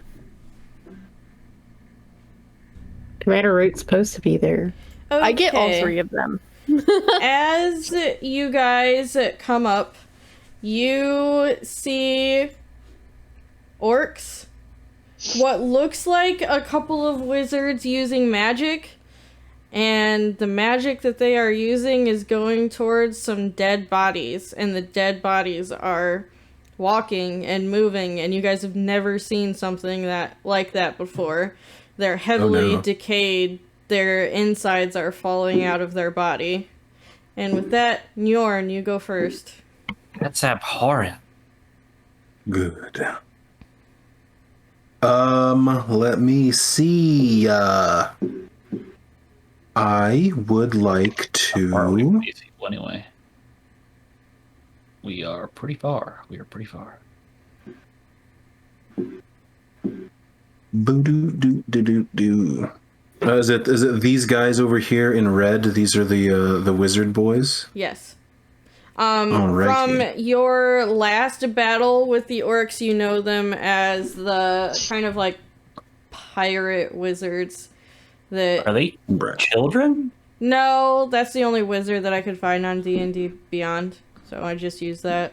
Commander Root's supposed to be there. Okay. I get all three of them. As you guys come up, you see orcs, what looks like a couple of wizards using magic, and the magic that they are using is going towards some dead bodies, and the dead bodies are walking and moving, and you guys have never seen something that like that before. They're heavily decayed. Their insides are falling out of their body. And with that, Njorn, you go first. That's abhorrent. Good. Let me see. I would like Far away to. from these people anyway. We are pretty far. Boo doo doo doo doo doo. Is it these guys over here in red? These are the wizard boys. Yes. Alrighty. From your last battle with the orcs, you know them as the kind of like pirate wizards. Are they children? No, that's the only wizard that I could find on D&D Beyond, so I just used that.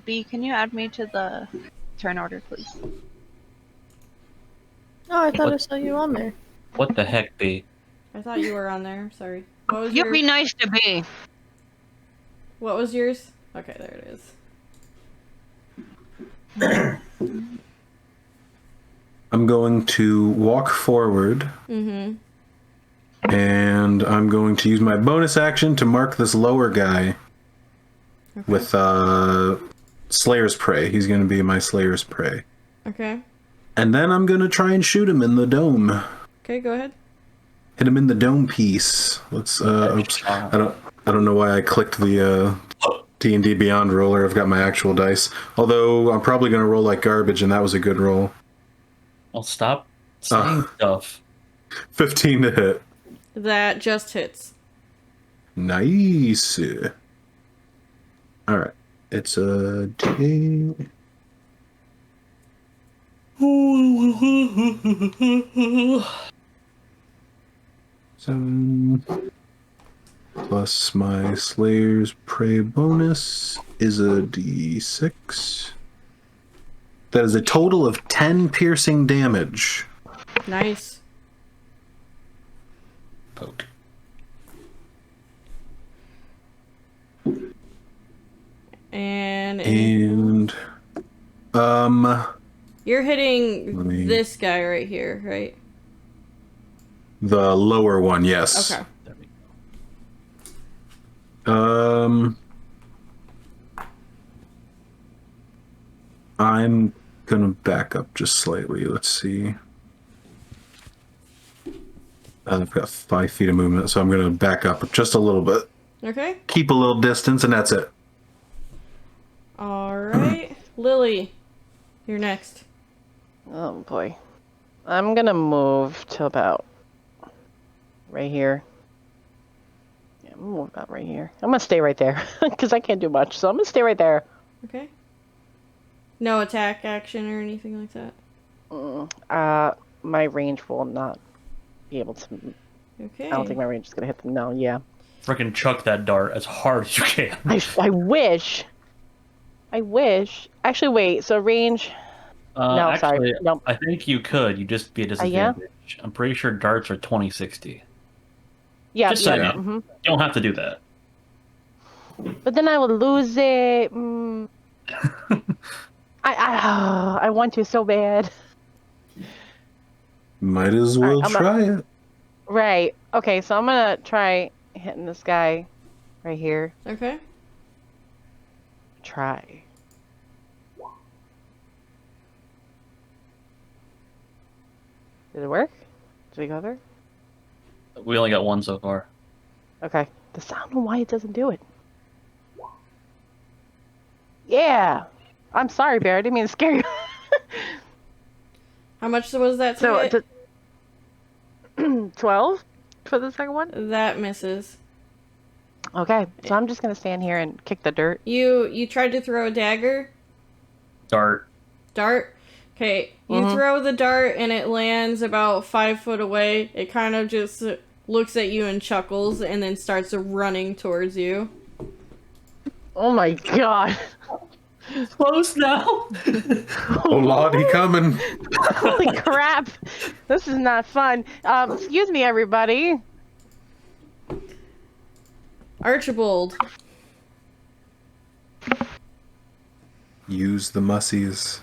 B, can you add me to the turn order, please? Oh, I thought I saw you on there. What the heck, B? I thought you were on there. Sorry. What was You'd be nice to B. What was yours? Okay, there it is. I'm going to walk forward. Mm-hmm. And I'm going to use my bonus action to mark this lower guy with Slayer's Prey. He's going to be my Slayer's Prey. Okay. And then I'm going to try and shoot him in the dome. Okay, go ahead. Hit him in the dome piece. Let's oops. I don't know why I clicked the D&D Beyond roller. I've got my actual dice. Although I'm probably going to roll like garbage, and that was a good roll. Well, stop saying stuff. 15 to hit. That just hits. Nice. All right. It's a D. Seven plus my Slayer's Prey bonus is a D6. That is a total of 10 piercing damage. Nice. Poke. And you're hitting this guy right here, right? The lower one, yes. Okay. I'm gonna back up just slightly. Let's see. I've got 5 feet of movement, so I'm gonna back up just a little bit. Okay. Keep a little distance, and that's it. All right. Lily, you're next. Oh boy. I'm gonna move to about right here. Yeah, I'm gonna move about right here. I'm gonna stay right there because I can't do much, so I'm gonna stay right there. Okay. No attack action or anything like that? My range will not be able to. Okay. I don't think my range is gonna hit them. No, yeah. Frickin' chuck that dart as hard as you can. I wish. Actually, wait. So range. No, actually, sorry. Nope. I think you could. You'd just be a disadvantage. I'm pretty sure darts are 20/60. Yeah. Just yeah. saying. Mm-hmm. You don't have to do that. But then I would lose it. I want to so bad. Might as well try it. Right. Okay, so I'm gonna try hitting this guy right here. Okay. Try. Did it work? Did we go there? We only got one so far. Okay. I don't know why it doesn't do it. Yeah. I'm sorry, Bear. I didn't mean to scare you. How much was that? So it's 12 for the second one? That misses. Okay, so I'm just gonna stand here and kick the dirt. You tried to throw a dagger? Dart. Dart? Okay, you throw the dart and it lands about 5 foot away. It kind of just looks at you and chuckles and then starts running towards you. Oh my god. Close now. Oh Lord, he coming. Holy crap! This is not fun. Excuse me, everybody. Archibald. Use the mussies.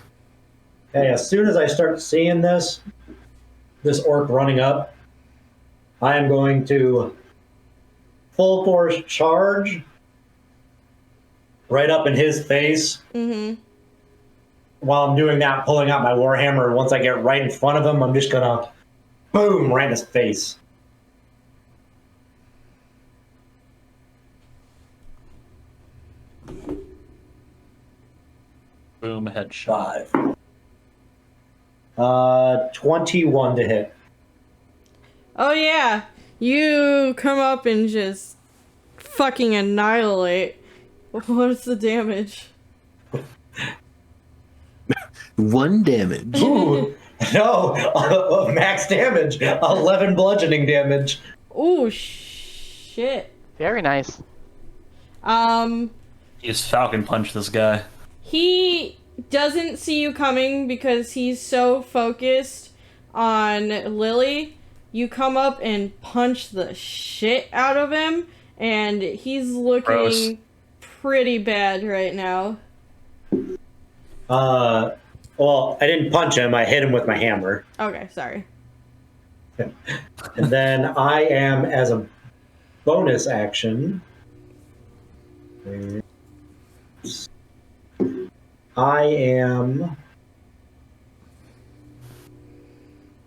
Okay, as soon as I start seeing this orc running up, I am going to full force charge right up in his face. Mm-hmm. While I'm doing that, pulling out my warhammer. Once I get right in front of him, I'm just gonna boom right in his face. Boom, headshot. 21 to hit. Oh yeah, you come up and just fucking annihilate. What's the damage? 1 damage. Ooh, no, max damage. 11 bludgeoning damage. Ooh, shit. Very nice. You just falcon punch this guy. He doesn't see you coming because he's so focused on Lily. You come up and punch the shit out of him, and he's looking Gross. pretty bad right now. Well, I didn't punch him. I hit him with my hammer. Okay, sorry. And then I am, as a bonus action, I am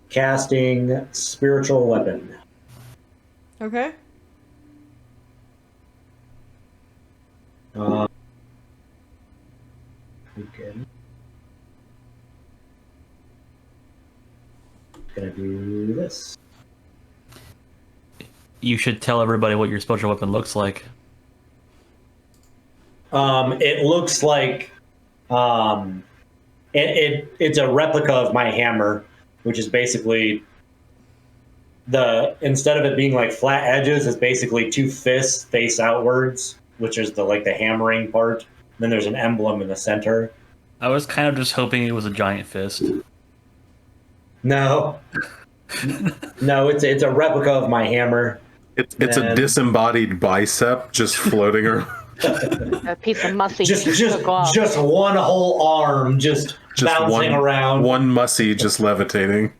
casting Spiritual Weapon. Okay. Okay. Gonna do this. You should tell everybody what your spiritual weapon looks like. It looks like it's a replica of my hammer, which is basically instead of it being like flat edges, it's basically 2 fists face outwards, which is the hammering part. Then there's an emblem in the center. I was kind of just hoping it was a giant fist. No, no, it's a replica of my hammer. It's a disembodied bicep just floating around. A piece of mussy Just took off. one whole arm just bouncing around. One mussy just levitating.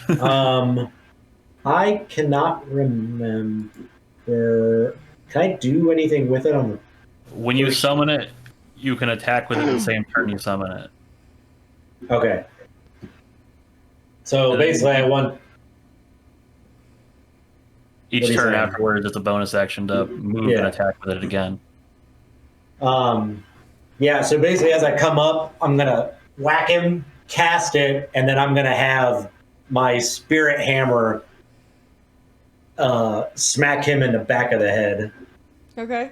I cannot remember. Can I do anything with it on the? When you summon it, you can attack with it the same turn you summon it. Okay. So basically, I want Each What are you turn saying? afterwards, it's a bonus action to move Yeah. and attack with it again. Yeah, so basically as I come up, I'm going to whack him, cast it, and then I'm going to have my spirit hammer smack him in the back of the head. Okay.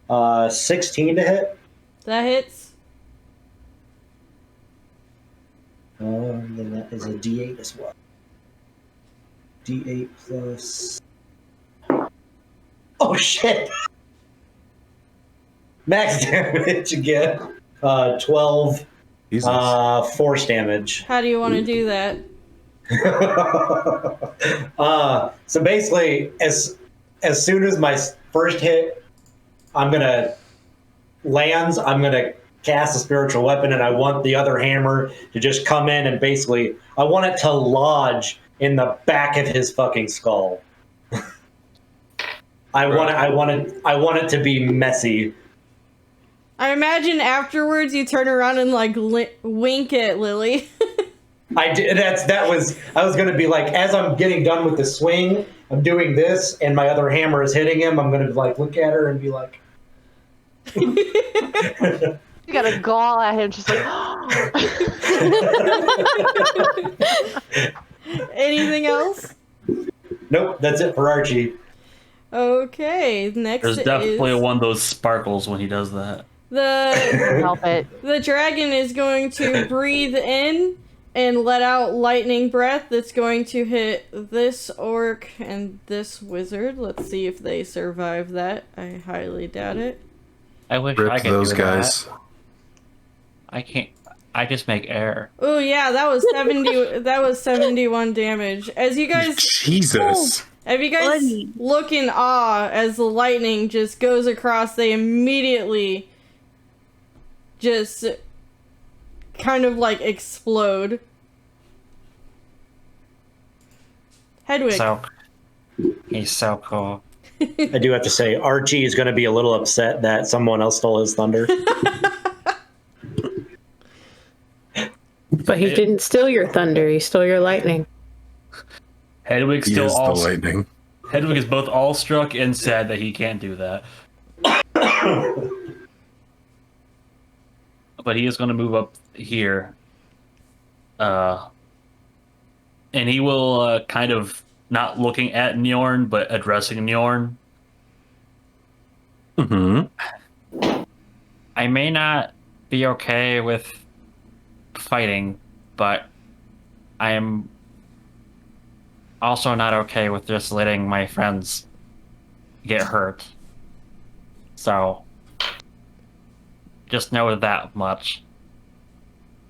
Uh, 16 to hit. That hits. Then that is a D8 as well. D8 plus... Oh, shit! Max damage again. 12 Jesus. force damage. How do you want to do that? So basically, as soon as my first hit, I'm gonna cast a spiritual weapon, and I want the other hammer to just come in and basically, I want it to lodge in the back of his fucking skull. I want it to be messy. I imagine afterwards you turn around and like wink at Lily. I was gonna be like, as I'm getting done with the swing, I'm doing this, and my other hammer is hitting him. I'm gonna like look at her and be like, You got a gall at him, just like. Anything else? nope, that's it for Archie. Okay, next There's definitely is one of those sparkles when he does that. the Help it. the dragon is going to breathe in and let out lightning breath that's going to hit this orc and this wizard. Let's see if they survive that. I highly doubt it. I wish Rip I could those do guys. that. I can't. I just make air. Oh yeah, that was 70 that was 71 damage. As you guys Jesus. Have you guys Buddy. look in awe as the lightning just goes across, they immediately just kind of like explode. Hedwig. So he's so cool. I do have to say, Archie is going to be a little upset that someone else stole his thunder. But he didn't steal your thunder. He stole your lightning. Hedwig He still is the all. lightning. Hedwig is both awestruck and sad that he can't do that. But he is going to move up here. And he will kind of not looking at Njorn, but addressing Njorn. Mm-hmm. I may not be okay with fighting, but I am also not okay with just letting my friends get hurt. So, just know that much.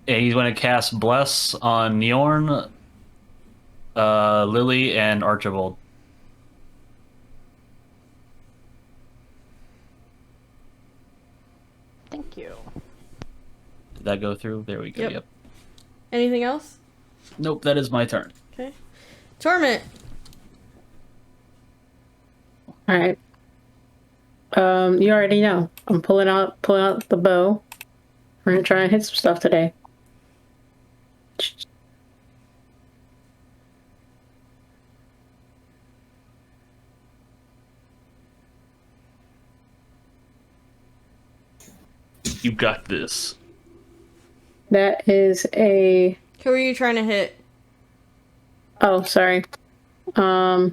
And he's going to cast Bless on Njorn, Lily, and Archibald. Thank you. Did that go through? There we go. Yep. Yep. Anything else? Nope, that is my turn. Okay. Torment. All right. You already know. I'm pulling out the bow. We're gonna try and hit some stuff today. You got this. That is a. Who are you trying to hit? Oh, sorry. That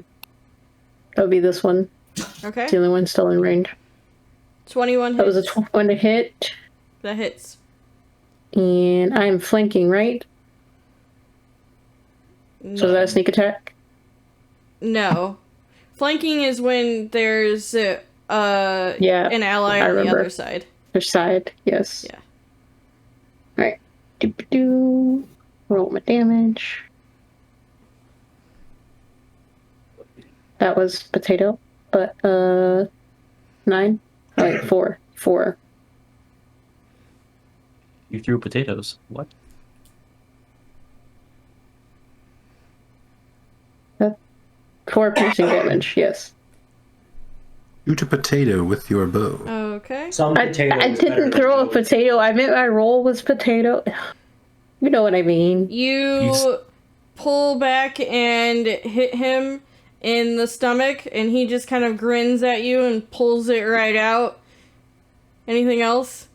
would be this one. Okay. It's the only one still in range. 21 That was hits. a 1 to hit, That hits. and I am flanking, right? So is that a sneak attack? No. Flanking is when there's Yeah, an ally I on the remember. other side. Which side? Yes. Yeah. Alright. Doop-a-doo. Roll my damage. That was potato, but 9. Wait, 4. 4. You threw potatoes. What? 4 piercing damage. Yes. Shoot a potato with your bow. Okay. Some I potatoes better didn't than throw a no. potato. I meant my roll was potato. You know what I mean. You pull back and hit him in the stomach, and he just kind of grins at you and pulls it right out. Anything else?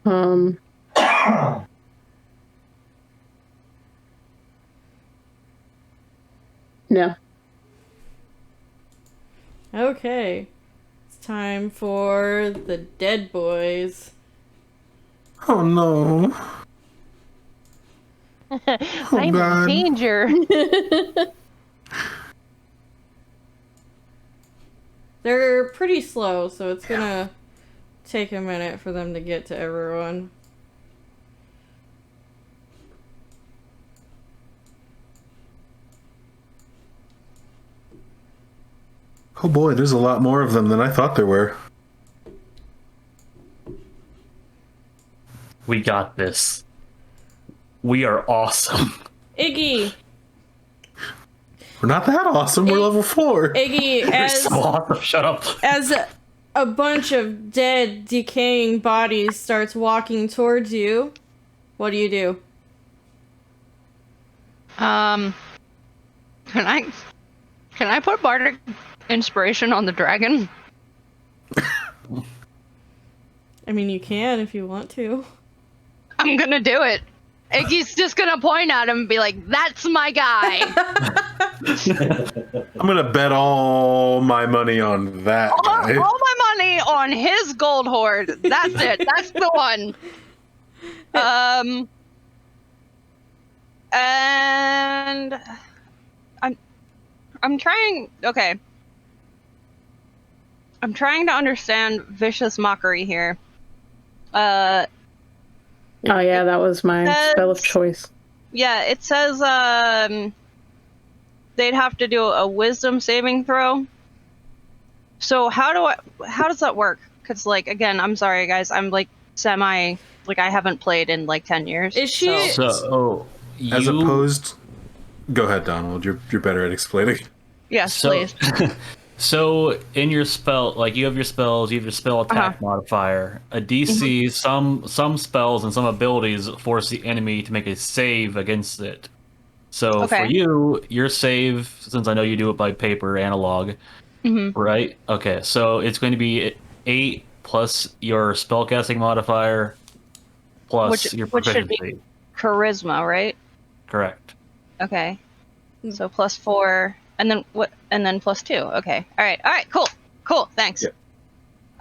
No. Okay. It's time for the dead boys. Oh no. I'm God. in danger. They're pretty slow, so it's gonna take a minute for them to get to everyone. Oh boy, there's a lot more of them than I thought there were. We got this. We are awesome. Iggy! We're not that awesome. We're level 4. Iggy, We're as so awesome. Shut up. as a bunch of dead, decaying bodies starts walking towards you, what do? Can I put bardic inspiration on the dragon? I mean, you can if you want to. I'm gonna do it. Iggy's just gonna point at him and be like, "That's my guy." I'm gonna bet all my money on that guy. all my money on his gold hoard. That's it. That's the one. And I'm trying. Okay. I'm trying to understand vicious mockery here. Oh yeah, that was my spell of choice. Yeah, it says they'd have to do a wisdom saving throw. So how does that work? Because like again, I'm sorry guys, I'm like I haven't played in like 10 years. Is she? So As opposed, go ahead, Donald. You're better at explaining. Yes, please. So in your spell, like you have your spells, you have your spell attack modifier. A DC, some spells and some abilities force the enemy to make a save against it. So for you, your save, since I know you do it by paper analog, right? Okay, so it's going to be 8 plus your spellcasting modifier plus your proficiency. Which should be charisma, right? Correct. Okay. So plus 4. And then what? And then plus 2. Okay. All right. Cool. Thanks.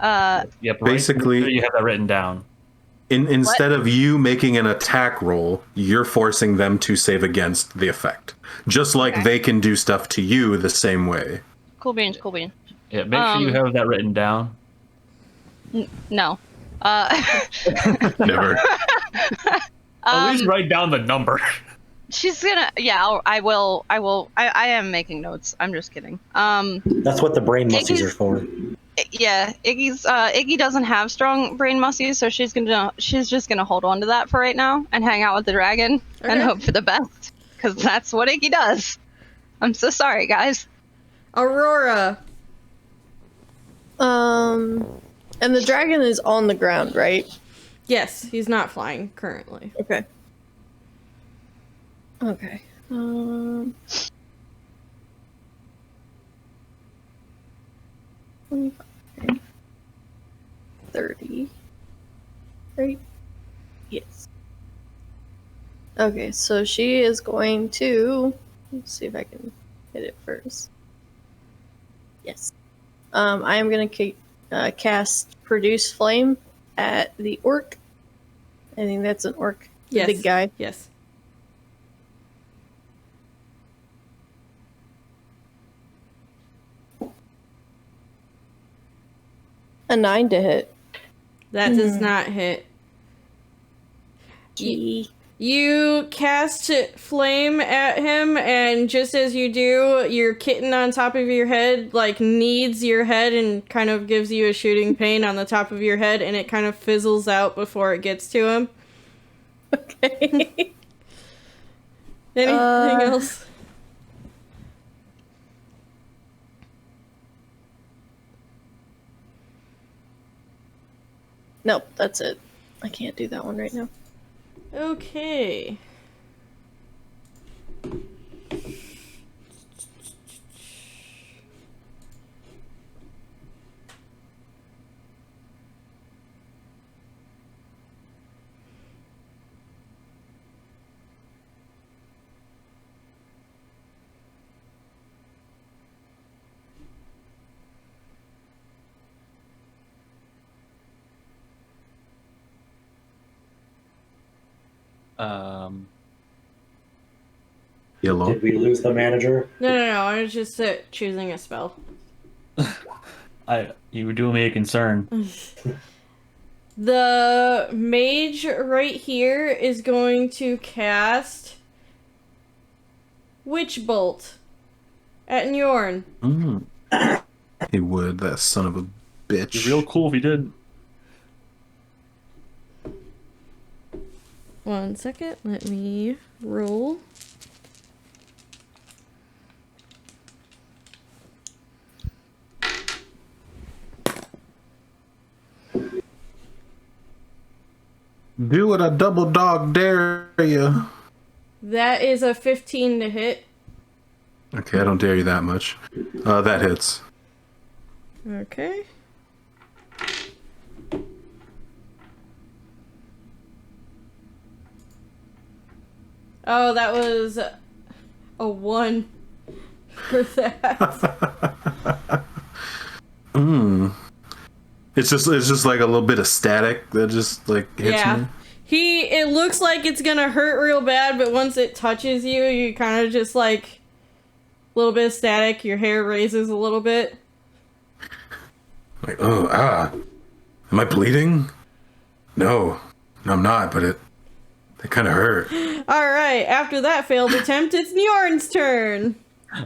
Yep. Basically, you have that written down. Instead of you making an attack roll, you're forcing them to save against the effect. Just like they can do stuff to you the same way. Cool beans. Yeah. Make sure you have that written down. No. Never. At least write down the number. She's gonna. Yeah, I will. I am making notes. I'm just kidding. That's what the brain muscles are for. Yeah, Iggy doesn't have strong brain muscles, so she's just gonna hold on to that for right now and hang out with the dragon and hope for the best, because that's what Iggy does. I'm so sorry, guys. Aurora. And the dragon is on the ground, right? Yes, he's not flying currently. Okay. 25, 30. Right? Yes. Okay, so she is going to. Let's see if I can hit it first. Yes. I am going to cast Produce Flame at the orc. I think that's an orc. The big guy. Yes. A 9 to hit. That does not hit. You cast flame at him, and just as you do, your kitten on top of your head, like, kneads your head and kind of gives you a shooting pain on the top of your head, and it kind of fizzles out before it gets to him. Okay. Anything else? Nope, that's it. I can't do that one right now. Okay. Yellow. Did we lose the manager? No, I was just choosing a spell. You were doing me a concern. The mage right here is going to cast Witch Bolt at Njorn. He would, that son of a bitch. It'd be real cool if he did. 1 second, let me roll. Do it, a double dog dare you. That is a 15 to hit. Okay, I don't dare you that much. That hits. Okay. Oh, that was a 1 for that. It's just like a little bit of static that just like hits me. It looks like it's gonna hurt real bad, but once it touches you, you kind of just like a little bit of static. Your hair raises a little bit. Like, am I bleeding? No, I'm not. But it kind of hurt. All right. After that failed attempt, it's Njorn's turn.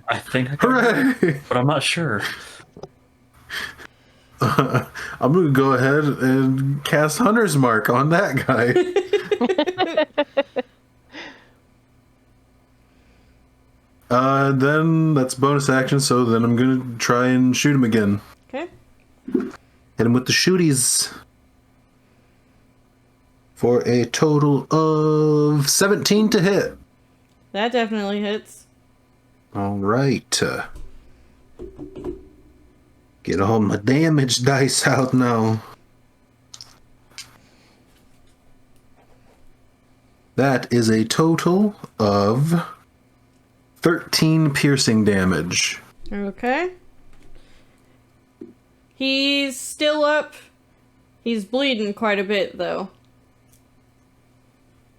I think I can, Hooray! but I'm not sure. I'm gonna go ahead and cast Hunter's Mark on that guy. Then that's bonus action, so then I'm gonna try and shoot him again. Okay. Hit him with the shooties. For a total of 17 to hit. That definitely hits. All right. Get all my damage dice out now. That is a total of 13 piercing damage. Okay. He's still up. He's bleeding quite a bit, though.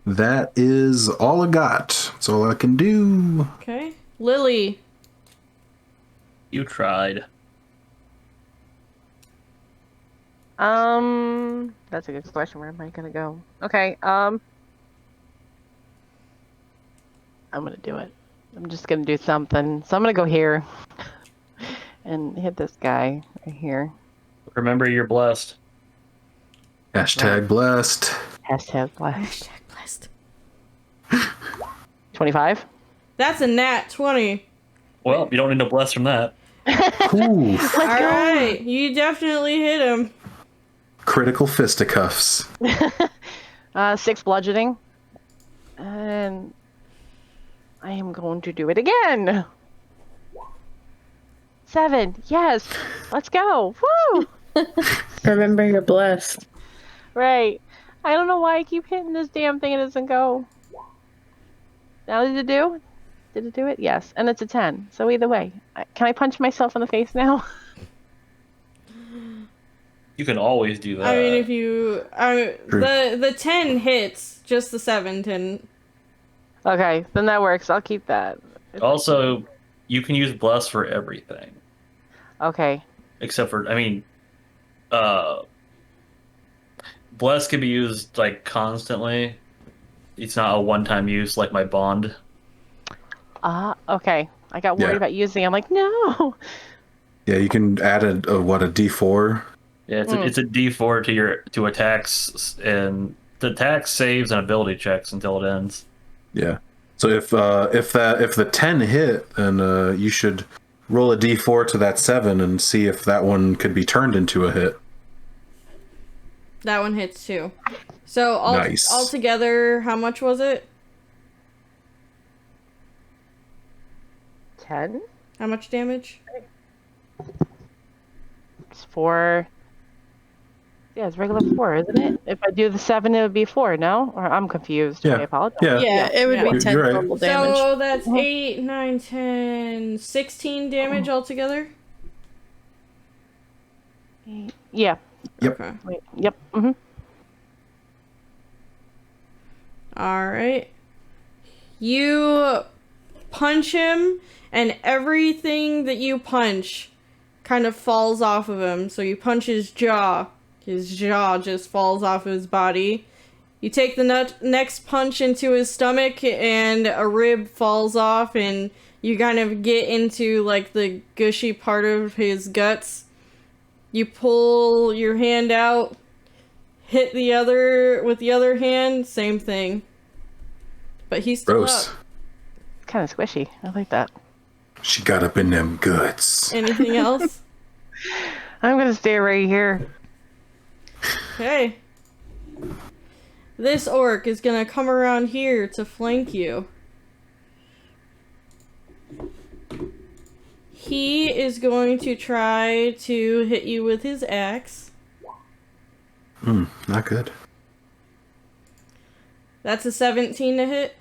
That is all I got. That's all I can do. Okay. Lily. You tried. That's a good question. Where am I gonna go? Okay, I'm gonna do it. I'm just gonna do something. So I'm gonna go here and hit this guy right here. Remember, you're blessed. Hashtag blessed. Hashtag blast. Hashtag blessed. 25. That's a nat 20. Well, you don't need no bless from that. Ooh. Alright, you definitely hit him. Critical fisticuffs. 6 bludgeoning. And I am going to do it again. 7. Yes. Let's go. Woo! Remember, you're blessed. Right. I don't know why I keep hitting this damn thing and it doesn't go. Now did it do? Did it do it? Yes. And it's a 10. So either way. Can I punch myself in the face now? You can always do that. I mean, if you... the 10 hits, just the 7 didn't. Okay, then that works. I'll keep that. Also, you can use bless for everything. Okay. Except for, I mean, bless can be used, like, constantly. It's not a one-time use like my bond. Okay. I got worried about using it. I'm like, no. Yeah, you can add a D4. Yeah, it's a D4 to attacks and the attack saves and ability checks until it ends. Yeah. So if the 10 hit, then you should roll a D4 to that 7 and see if that one could be turned into a hit. That one hits too. So Nice. altogether, how much was it? 10? How much damage? It's 4. Yeah, it's regular 4, isn't it? If I do the 7, it would be 4, no? Or I'm confused. Yeah. I apologize. Yeah. Yeah, it would Yeah. be 10 You're right. normal damage. So that's 8, 9, 10, 16 damage altogether? Yeah. Yep. Okay. Wait. Yep. Mm-hmm. Alright. You punch him, and everything that you punch kind of falls off of him. So you punch his jaw. His jaw just falls off his body. You take the next punch into his stomach, and a rib falls off, and you kind of get into, like, the gushy part of his guts. You pull your hand out, hit the other with the other hand, same thing. But he's still Gross. up. It's kind of squishy. I like that. She got up in them guts. Anything else? I'm going to stay right here. Okay. This orc is gonna come around here to flank you. He is going to try to hit you with his axe. Not good. That's a 17 to hit.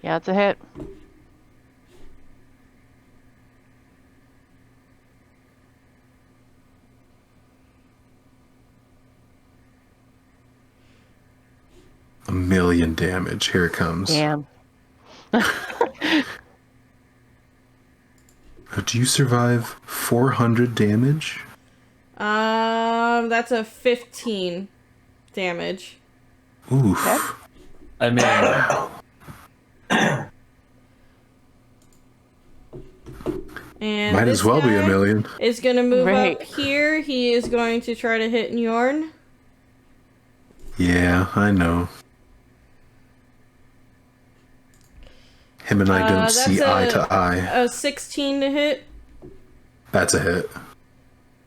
Yeah, it's a hit. A million damage. Here it comes. Damn. Do you survive 400 damage? That's a 15 damage. Oof. Okay. I mean, And Might this as well be a guy million. is gonna move Right. up here. He is going to try to hit Njorn. Yeah, I know. Him and I don't That's see eye to eye. A 16 to hit, That's a hit.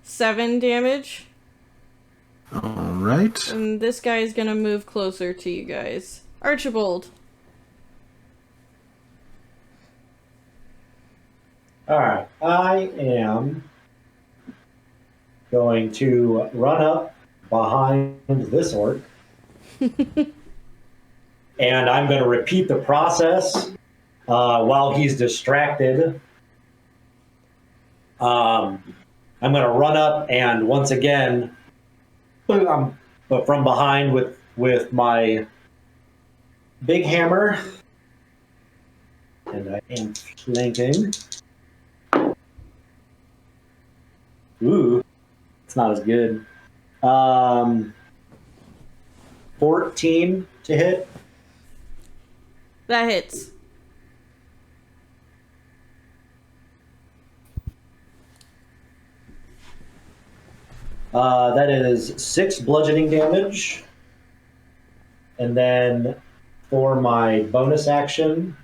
7 damage. Alright. And this guy is gonna move closer to you guys. Archibald. Alright, I am going to run up behind this orc. And I'm going to repeat the process while he's distracted. I'm going to run up and once again, but from behind with my big hammer. And I am flanking. Ooh, it's not as good. 14 to hit. That hits. That is 6 bludgeoning damage. And then for my bonus action,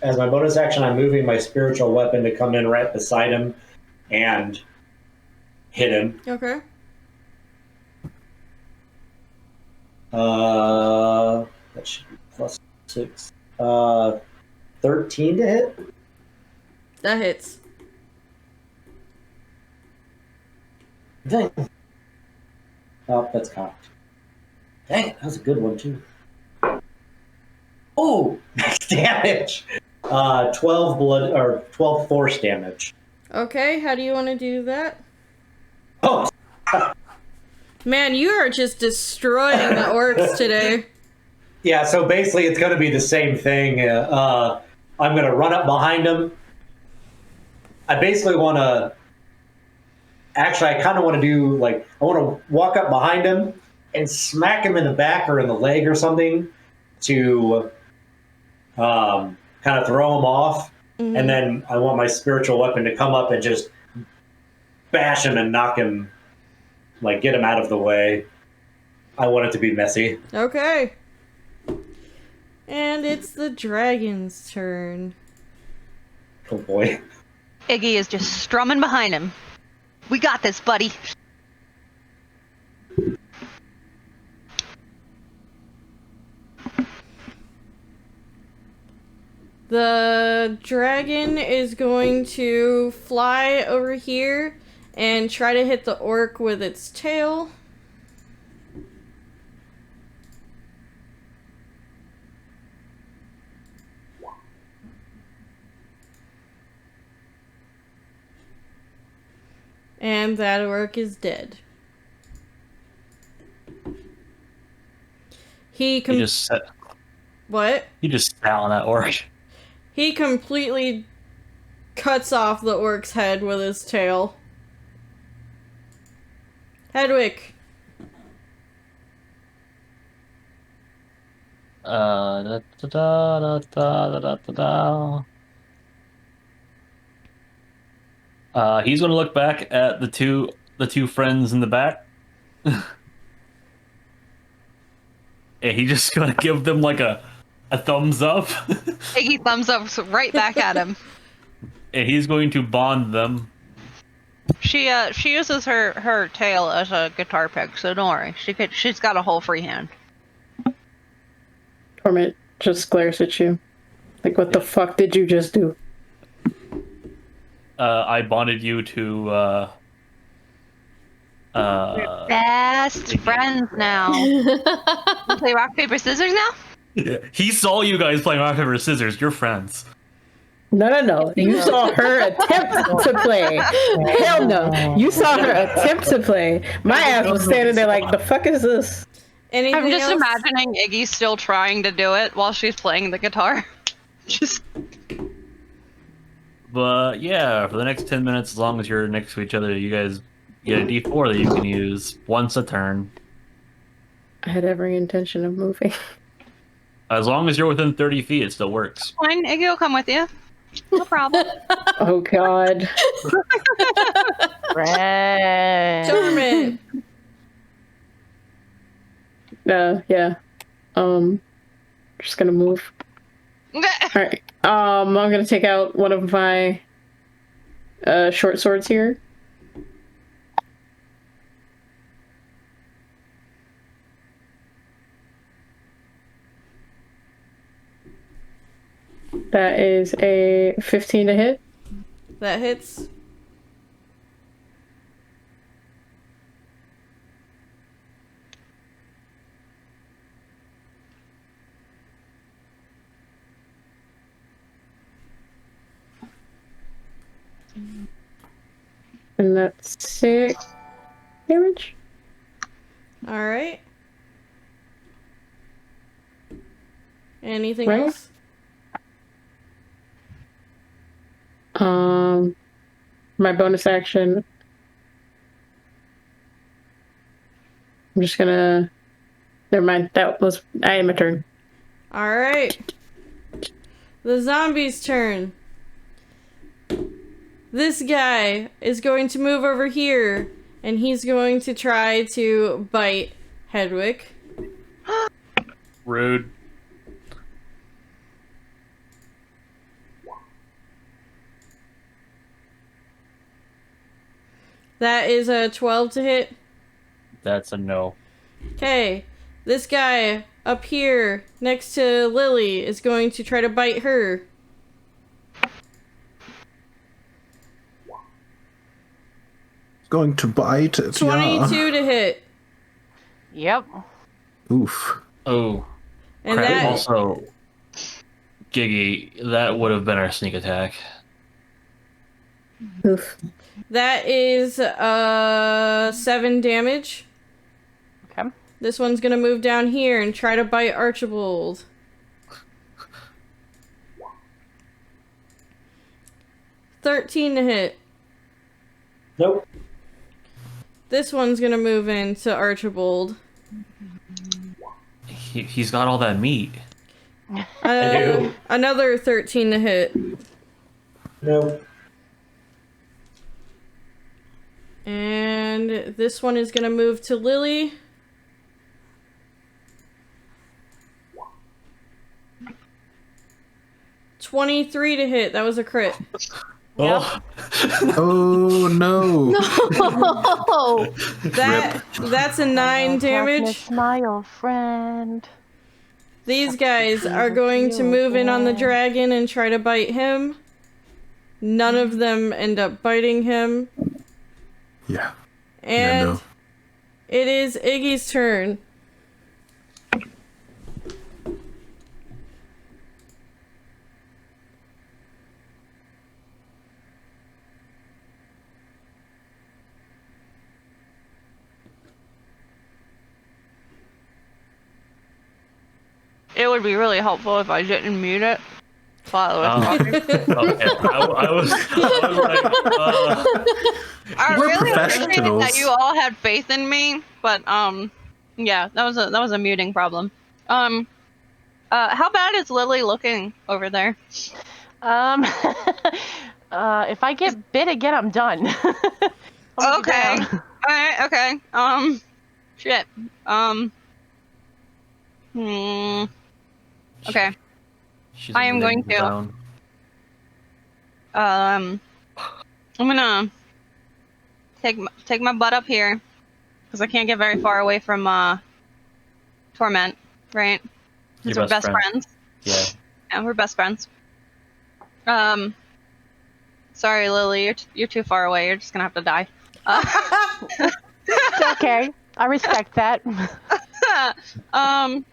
as my bonus action, I'm moving my spiritual weapon to come in right beside him and hit him. Okay. That should be plus 6. 13 to hit. That hits. Dang. Oh, that's cocked. Dang it, that was a good one too. Oh, max damage. 12 blood or 12 force damage. Okay, how do you want to do that? Oh, Man, you are just destroying the orcs today. yeah. So basically, it's going to be the same thing. I'm going to run up behind him. I basically want to. Actually, I kind of want to do like I want to walk up behind him and smack him in the back or in the leg or something to kind of throw him off. Mm-hmm. And then I want my spiritual weapon to come up and just bash him and knock him, like get him out of the way. I want it to be messy. Okay. And it's the dragon's turn. Oh boy. Iggy is just strumming behind him. We got this, buddy. The dragon is going to fly over here and try to hit the orc with its tail. And that orc is dead. he just sat What? on that orc. He completely cuts off the orc's head with his tail. Hedwig. Da, da, da, da, da, da, da. He's gonna look back at the two friends in the back. And he's just gonna give them like a thumbs up. Iggy thumbs up right back at him. And he's going to bond them. She uses her tail as a guitar pick, so don't worry. She's got a whole free hand. Torment just glares at you. Like, what the fuck did you just do? I bonded you to Best friends now. You play rock, paper, scissors now? He saw you guys playing rock, paper, scissors. You're friends. No. You saw her attempt to play. Hell no. You saw her attempt to play. My ass was standing there like, the fuck is this? Anything I'm just else? imagining Iggy still trying to do it while she's playing the guitar. Just But yeah, for the next 10 minutes, as long as you're next to each other, you guys get a D4 that you can use once a turn. I had every intention of moving. As long as you're within 30 feet, it still works. fine. Iggy will come with you. No problem. Oh god. Friend. Torment. Yeah. Just gonna move. Alright. I'm gonna take out one of my short swords here. That is a 15 to hit. That hits. And that's 6 damage. Alright. Anything Right. else? My bonus action. I'm just gonna. Never mind. I am a turn. Alright. The zombie's turn. This guy is going to move over here, and he's going to try to bite Hedwig. Rude. That is a 12 to hit. That's a no. Okay, this guy up here next to Lily is going to try to bite her. Going to bite. 22 to hit. Yep. Oof. Oh. And Crap. that Also, Giggy, that would have been our sneak attack. Oof. that is 7 damage. Okay. This one's gonna move down here and try to bite Archibald. $13 to hit. Nope. This one's gonna move into Archibald. He's got all that meat. do. Another 13 to hit. Nope. And this one is gonna move to Lily. $23 to hit. That was a crit. Oh. Oh no. Oh, That's a 9 damage. Smile, friend. These guys are going to move in on the dragon and try to bite him. None of them end up biting him. Yeah. And no. it is Iggy's turn. It would be really helpful if I didn't mute it. While I was talking. Okay. I was like, I We're really appreciated professionals. that you all had faith in me, but yeah, that was a muting problem. How bad is Lily looking over there? If I get bit again, I'm done. I'll be Okay. down. Alright, okay. Shit. Okay. she's I am going in the to. zone. I'm gonna take my butt up here, because I can't get very far away from Torment, right? Because Your we're best best friends. Yeah. Yeah, we're best friends. Sorry, Lily, you're too far away. You're just gonna have to die. It's okay. I respect that.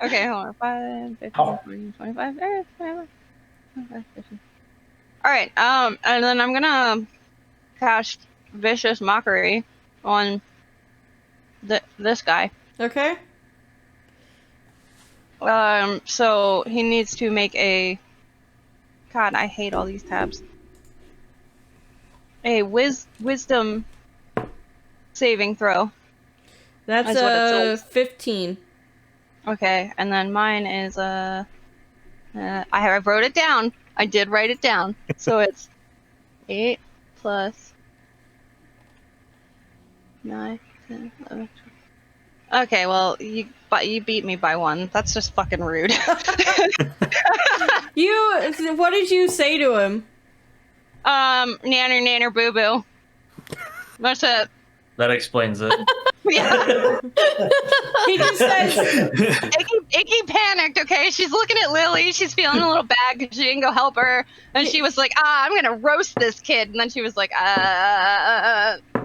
Okay, hold on. 5, 15, Oh. 20, 25, 25, 50. All right. And then I'm gonna cast Vicious Mockery on this guy. Okay. So he needs to make a. God, I hate all these tabs. A wisdom saving throw. That's That's what it a says. 15. Okay, and then mine is I wrote it down. I did write it down. So it's 8 plus 9, 10, 11, 12. Okay, well you beat me by 1. That's just fucking rude. What did you say to him? Nanner boo boo. That's it. That explains it. Yeah. He just says, Icky panicked, okay? She's looking at Lily. She's feeling a little bad because she didn't go help her. And she was like, I'm going to roast this kid. And then she was like,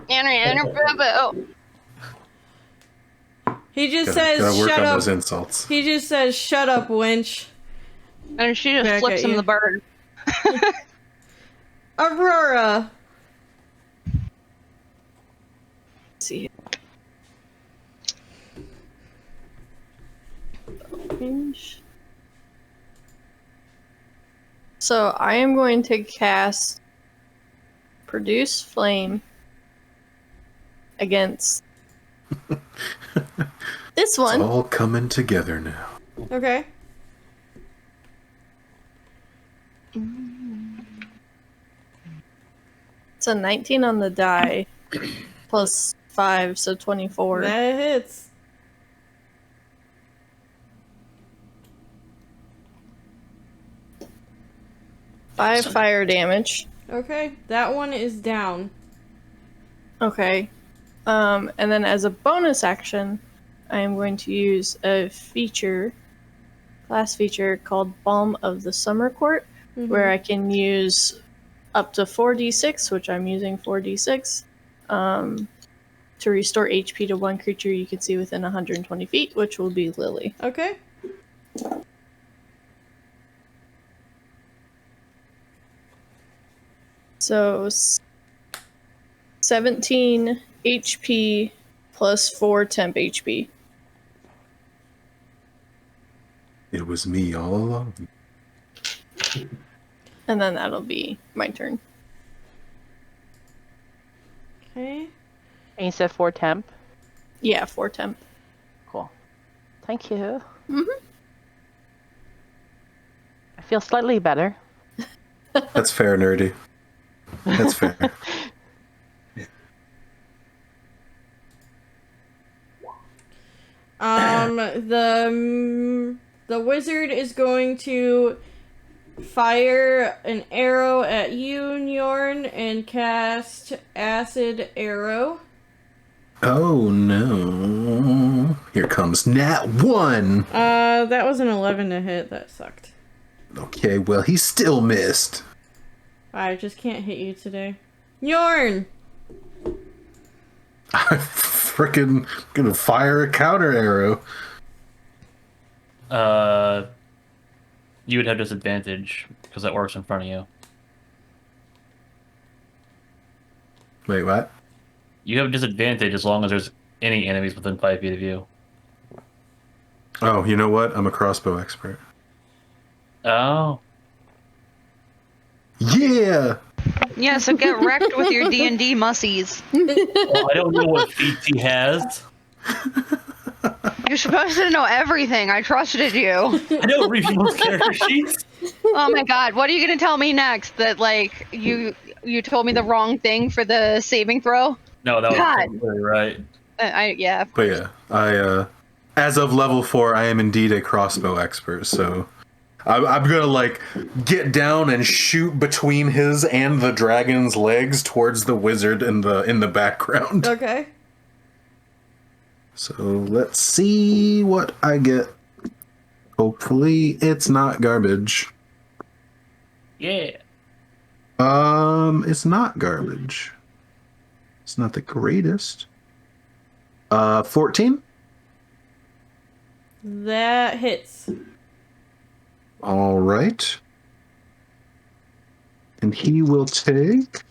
boo-boo. he just Gotta says, work shut on up. those insults. He just says, shut up, wench. And she just Back flips at him you. the bird. Aurora. Let's see. So I am going to cast Produce Flame against this one. It's all coming together now. Okay. It's a 19 on the die, plus 5, so 24. That hits. Five fire damage. Okay. That one is down. Okay. And then as a bonus action, I am going to use a class feature called Balm of the Summer Court, where I can use up to 4d6, which I'm using 4d6, to restore HP to one creature you can see within 120 feet, which will be Lily. Okay. So 17 HP plus 4 temp HP. It was me all along. And then that'll be my turn. Okay. And you said 4 temp? Yeah, 4 temp. Cool. Thank you. Mhm. I feel slightly better. That's fair, nerdy. That's fair. The wizard is going to fire an arrow at you, Njorn, and cast Acid Arrow. Oh no. Here comes Nat 1! That was an 11 to hit. That sucked. Okay, well, he still missed. I just can't hit you today. Njorn! I'm frickin' gonna fire a counter arrow. You would have disadvantage because that works in front of you. Wait, what? You have disadvantage as long as there's any enemies within 5 feet of you. Oh, you know what? I'm a crossbow expert. Oh. Yeah! Yeah, so get wrecked with your D&D mussies. Well, I don't know what feats he has. You're supposed to know everything. I trusted you. I don't read people's character sheets. Oh my god, what are you gonna tell me next? That like you told me the wrong thing for the saving throw? No, that was God. totally right. Yeah. But yeah, I, as of level 4, I am indeed a crossbow expert, so I'm gonna, like, get down and shoot between his and the dragon's legs towards the wizard in the background. Okay. So let's see what I get. Hopefully it's not garbage. Yeah. It's not garbage. It's not the greatest. 14. That hits. All right. And he will take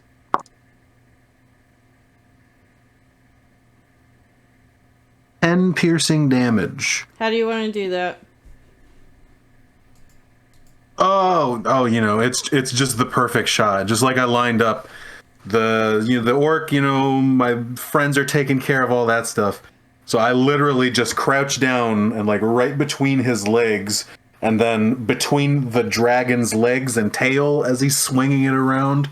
10 piercing damage. How do you want to do that? Oh, it's just the perfect shot. Just like I lined up the orc, my friends are taking care of all that stuff. So I literally just crouch down and like right between his legs, and then between the dragon's legs and tail as he's swinging it around,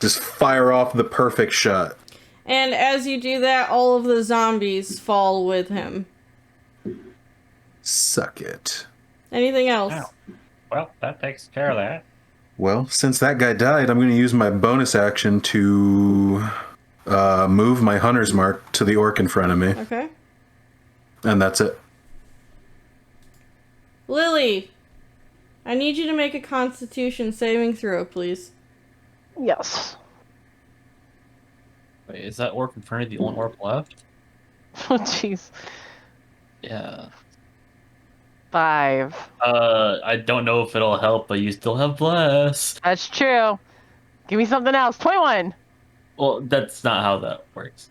just fire off the perfect shot. And as you do that, all of the zombies fall with him. Suck it. Anything else? Wow. Well, that takes care of that. Well, since that guy died, I'm going to use my bonus action to move my hunter's mark to the orc in front of me. Okay. And that's it. Lily, I need you to make a Constitution saving throw, please. Yes. Wait, is that orc in front of the only orc left? Oh, jeez. Yeah. 5. I don't know if it'll help, but you still have bless. That's true. Give me something else. 21. Well, that's not how that works.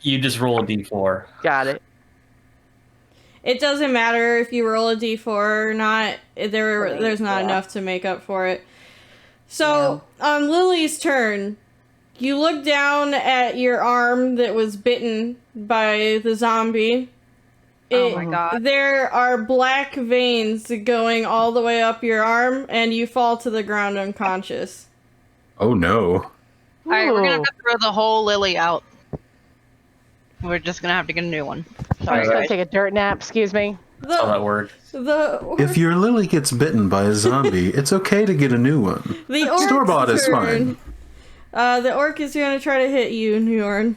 You just roll a d4. Got it. It doesn't matter if you roll a d4 or not. There's not enough to make up for it. So, on Lily's turn, you look down at your arm that was bitten by the zombie. Oh my god. There are black veins going all the way up your arm, and you fall to the ground unconscious. Oh no. Alright, we're gonna have Ooh. to throw the whole Lily out. We're just gonna have to get a new one. I'm Sorry, just gonna guys. take a dirt nap. Excuse me. That's how that works. If your Lily gets bitten by a zombie, it's okay to get a new one. The orc's Store-bought is turn. fine. The orc is going to try to hit you, Njorn.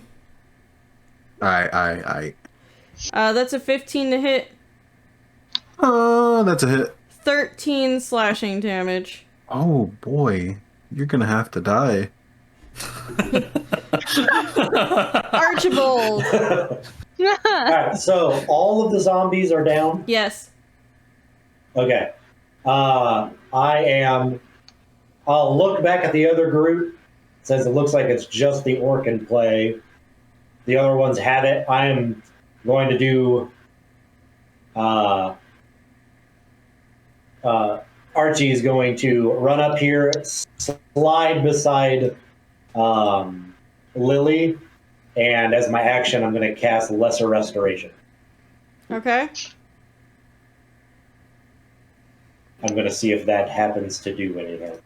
I. That's a 15 to hit. That's a hit. 13 slashing damage. Oh boy, you're gonna have to die. Archibald. Alright, so all of the zombies are down? Yes. Okay. I'll look back at the other group, since it looks like it's just the orc in play. The other ones have it. I am going to do Archie is going to run up here, slide beside Lily, and as my action, I'm going to cast Lesser Restoration. Okay. I'm going to see if that happens to do anything.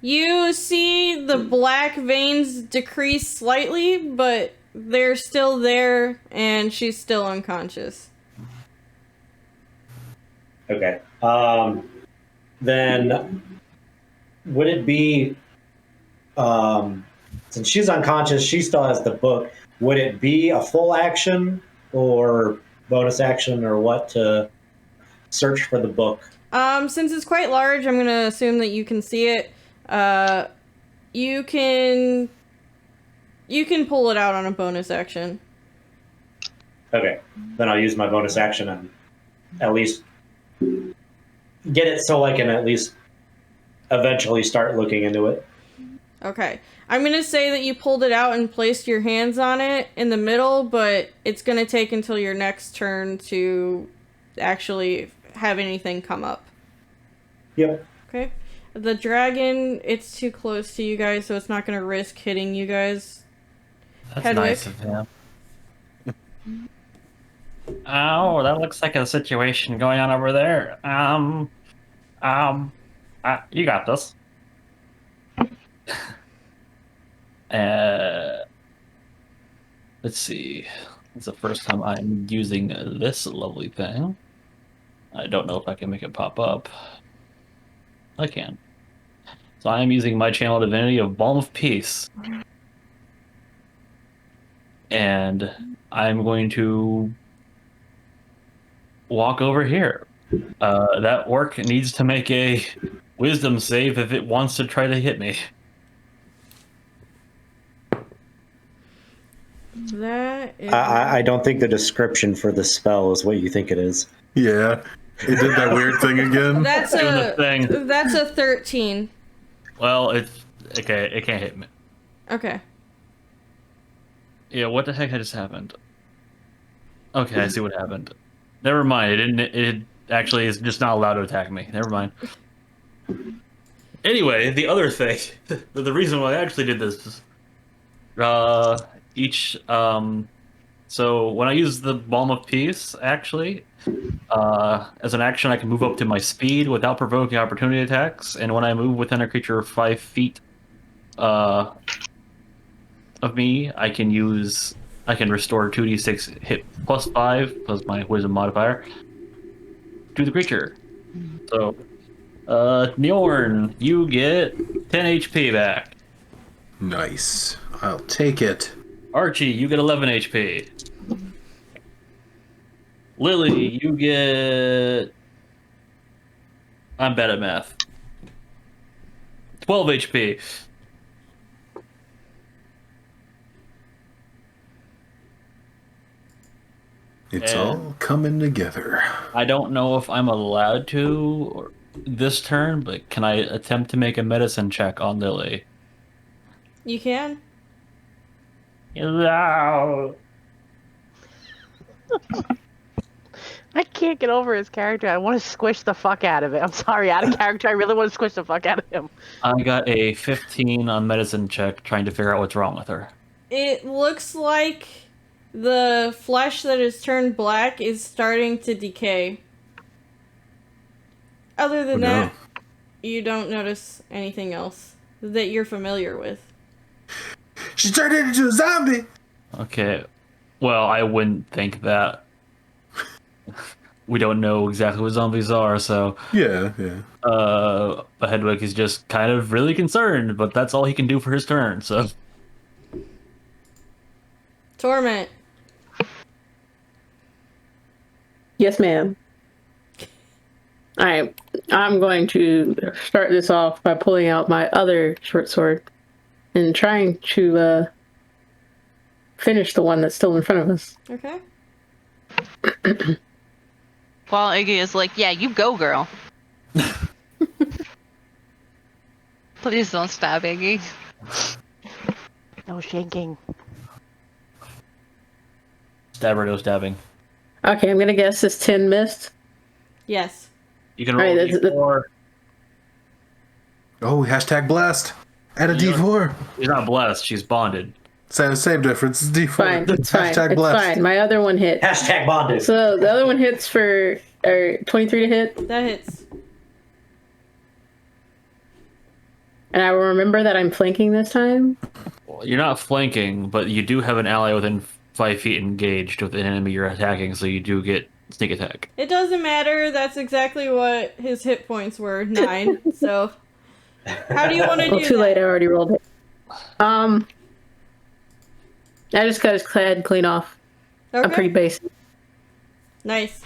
You see the black veins decrease slightly, but they're still there, and she's still unconscious. Okay. Then would it be, since she's unconscious, she still has the book, would it be a full action or bonus action or what to search for the book? Since it's quite large, I'm gonna assume that you can see it. You can pull it out on a bonus action. Okay. Then I'll use my bonus action and at least get it so I can at least eventually start looking into it. Okay. I'm gonna say that you pulled it out and placed your hands on it in the middle, but it's gonna take until your next turn to actually have anything come up. Yep. Okay. The dragon, it's too close to you guys, so it's not gonna risk hitting you guys. That's Hedwig? nice of him. Oh, that looks like a situation going on over there. You got this. Let's see. It's the first time I'm using this lovely thing. I don't know if I can make it pop up. I can. So I am using my channel divinity of Balm of Peace. And I'm going to walk over here. That orc needs to make a wisdom save if it wants to try to hit me. That is... I don't think the description for the spell is what you think it is. Yeah. It did that weird thing again. That's Doing the a thing. that's a 13. Well, it's okay. It can't hit me. Okay. Yeah, what the heck had just happened? Okay, I see what happened. Never mind. It didn't. It actually is just not allowed to attack me. Never mind. Anyway, the other thing, the reason why I actually did this is, so when I use the Balm of Peace, actually, as an action, I can move up to my speed without provoking opportunity attacks, and when I move within a creature 5 feet, of me, I can restore 2d6 hit plus 5 plus my wisdom modifier to the creature. So, Njorn, you get 10 HP back. Nice. I'll take it. Archie, you get 11 HP. Lily, you get... I'm bad at math. 12 HP. It's And- all coming together. I don't know if I'm allowed to this turn, but can I attempt to make a medicine check on Lily? You can. No. I can't get over his character. I want to squish the fuck out of it. I'm sorry, out of character. I really want to squish the fuck out of him. I got a 15 on medicine check, trying to figure out what's wrong with her. It looks like the flesh that is turned black is starting to decay. Other than Oh, no. that, you don't notice anything else that you're familiar with. She turned into a zombie! Okay. Well, I wouldn't think that. We don't know exactly what zombies are, so Yeah. Hedwig is just kind of really concerned, but that's all he can do for his turn, so. Torment. Yes, ma'am. Alright, I'm going to start this off by pulling out my other short sword and trying to finish the one that's still in front of us. Okay. While Iggy is like, yeah, you go, girl. Please don't stab Iggy. No shanking. Stabber, no stabbing. Okay, I'm gonna guess this 10 missed. Yes. You can roll Alright, a that's- d4. Oh, hashtag blast. Add a You D4. She's not blessed, she's bonded. Same difference. It's D4. Fine, it's fine. Hashtag It's blast. fine. My other one hit. Hashtag bonded. So the other one hits for 23 to hit, That hits. and I will remember that I'm flanking this time. Well, you're not flanking, but you do have an ally within 5 feet engaged with an enemy you're attacking, so you do get sneak attack. It doesn't matter. That's exactly what his hit points were. 9. So, how do you want to Well, do too that? late. I already rolled it. I just got his clad clean off. I'm pretty basic. Nice.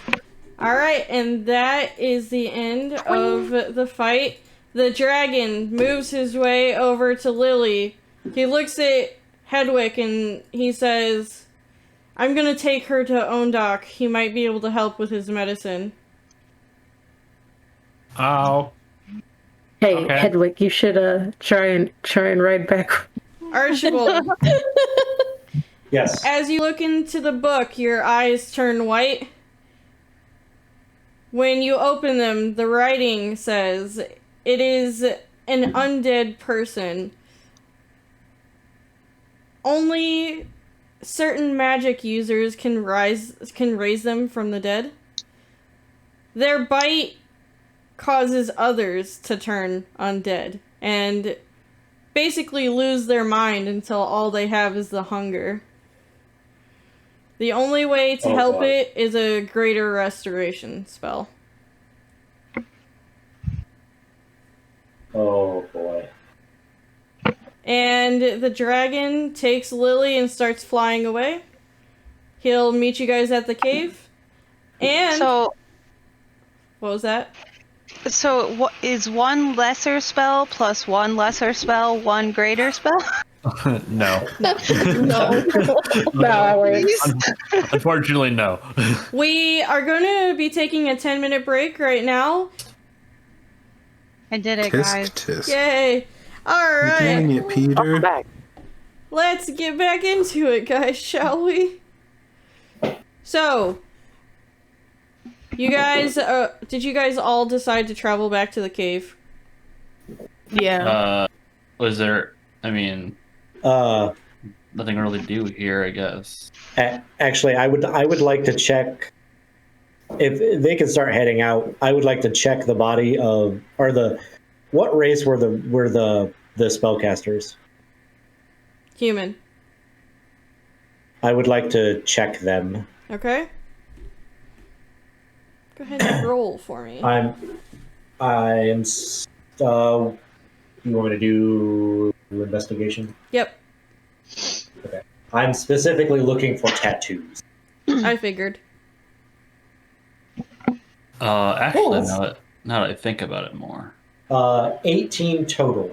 Alright, and that is the end of the fight. The dragon moves his way over to Lily. He looks at Hedwig and he says, I'm gonna take her to Ondok. He might be able to help with his medicine. Ow. Hey, Okay. Hedwig, you should try and ride back. Archibald, Yes. as you look into the book, your eyes turn white. When you open them, the writing says it is an undead person. Only certain magic users can raise them from the dead. Their bite causes others to turn undead and basically lose their mind until all they have is the hunger. The only way to help boy. it is a greater restoration spell. Oh boy. And the dragon takes Lily and starts flying away. He'll meet you guys at the cave. And So, what was that? what is one lesser spell plus one lesser spell one greater spell? No. No. No, Unfortunately, no. We are going to be taking a 10-minute break right now. I did it, Tisk guys. tisk. Yay. All You're doing right. it, Peter. Welcome back. Let's get back into it, guys, shall we? So, you guys, did you guys all decide to travel back to the cave? Yeah. Was there? I mean, Uh, nothing really to do here, I guess. actually, I would like to check if they can start heading out. I would like to check the body of what race were the spellcasters? Human. I would like to check them. Okay. Go ahead and roll for me. You want me to do investigation? Yep, Okay. I'm specifically looking for tattoos. I figured. Actually, now that I think about it more. 18 total.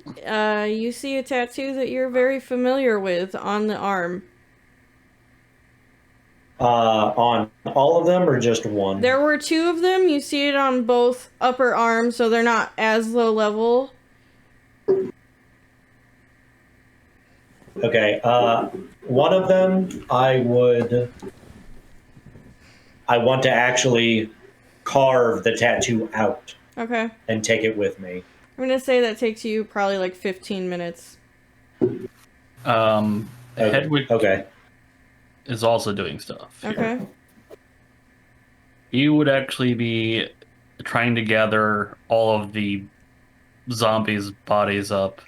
You see a tattoo that you're very familiar with on the arm. On all of them or just one? There were 2 of them. You see it on both upper arms, so they're not as low level. Okay. One of them I want to actually carve the tattoo out Okay. and take it with me. I'm gonna say that takes you probably like 15 minutes. Hedwig Okay. is also doing stuff. here. Okay. You would actually be trying to gather all of the zombies' bodies up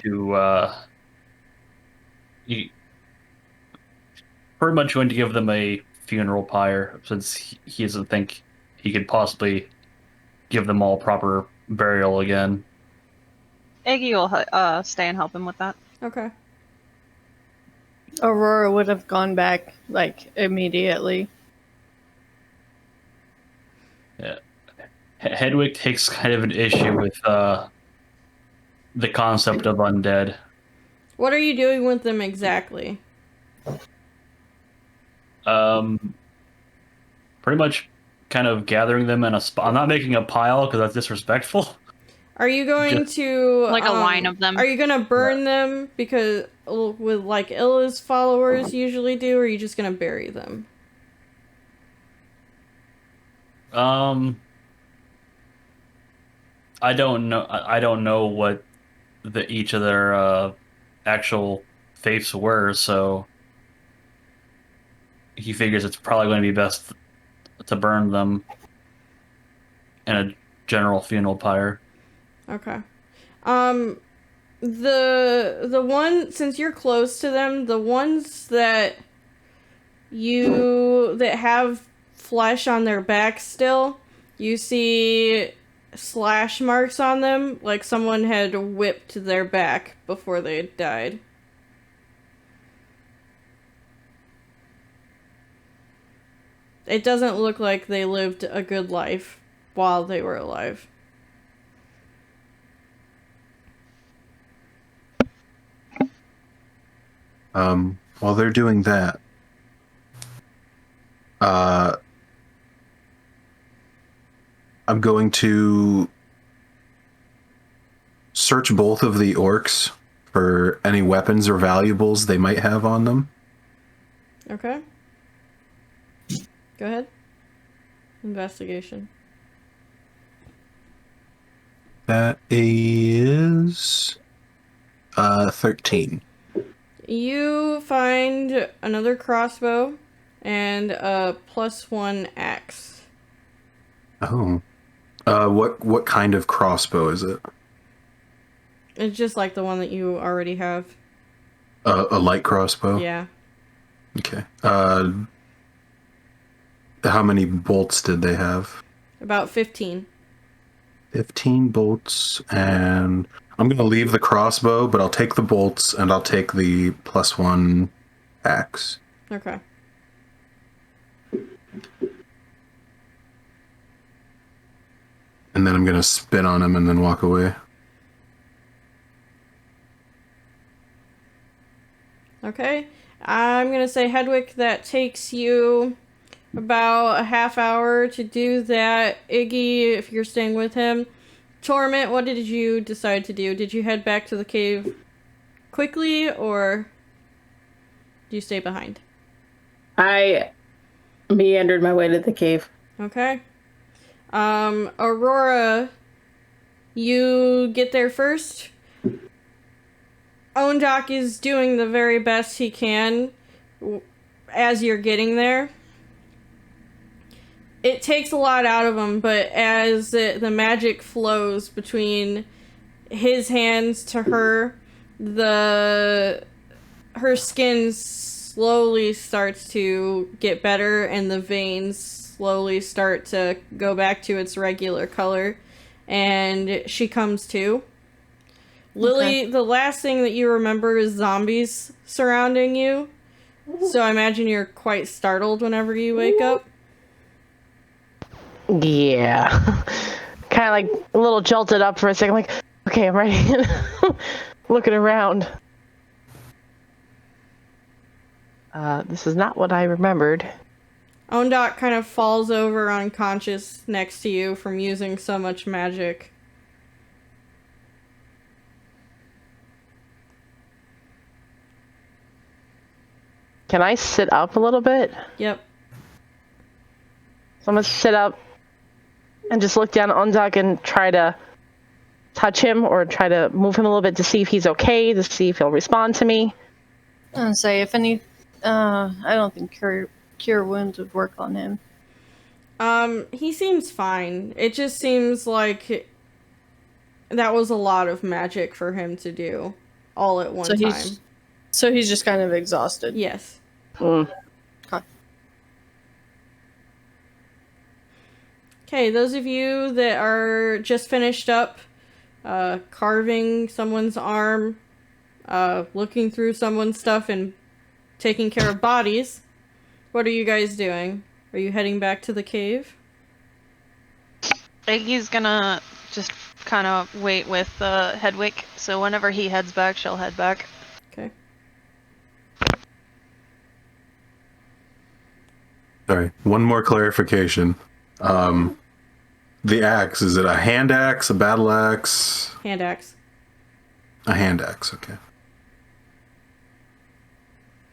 to you pretty much going to give them a funeral pyre, since he doesn't think he could possibly give them all proper burial again. Iggy will stay and help him with that. Okay. Aurora would have gone back, like, immediately. Yeah. Hedwig takes kind of an issue with the concept of undead. What are you doing with them exactly? Pretty much kind of gathering them in a spot. I'm not making a pile because that's disrespectful. Are you going to Like a line of them? Are you gonna burn them because with like Illa's followers usually do, or are you just gonna bury them? I don't know. I don't know what each of their actual faiths were, so he figures it's probably going to be best to burn them in a general funeral pyre. Okay. The one, since you're close to them, the ones that have flesh on their back still, you see slash marks on them, like someone had whipped their back before they died. It doesn't look like they lived a good life while they were alive. While they're doing that, I'm going to search both of the orcs for any weapons or valuables they might have on them. Okay. Go ahead. Investigation. That is 13. You find another crossbow and a +1 axe. Oh. What kind of crossbow is it? It's just like the one that you already have. A light crossbow? Yeah. Okay. How many bolts did they have? About 15. 15 bolts, and I'm going to leave the crossbow, but I'll take the bolts and I'll take the +1 axe. Okay. And then I'm going to spit on him and then walk away. I'm gonna say, Hedwig, that takes you about a half hour to do that. Iggy, if you're staying with him. Torment, what did you decide to do? Did you head back to the cave quickly, or do you stay behind? I meandered my way to the cave. Okay. Aurora, you get there first. Ondak is doing the very best he can as you're getting there. It takes a lot out of him, but as the magic flows between his hands to her, her skin slowly starts to get better, and the veins slowly start to go back to its regular color, and she comes to. Lily, the last thing that you remember is zombies surrounding you, so I imagine you're quite startled whenever you wake up. Yeah. Kind of like a little jolted up for a second, like, okay, I'm ready. Looking around. This is not what I remembered. Ondak kind of falls over unconscious next to you from using so much magic. Can I sit up a little bit? Yep. So I'm gonna sit up and just look down at Ondak and try to touch him or try to move him a little bit to see if he's okay, to see if he'll respond to me. And say if any, I don't think cure wounds would work on him. He seems fine. It just seems like that was a lot of magic for him to do all at one time. So he's just kind of exhausted. Yes. Okay, those of you that are just finished up carving someone's arm, looking through someone's stuff, and taking care of bodies, what are you guys doing? Are you heading back to the cave? Iggy's gonna just kind of wait with Hedwig, so whenever he heads back, she'll head back. Okay. Sorry, one more clarification. The axe, is it a hand axe, a battle axe? Hand axe. A hand axe, okay.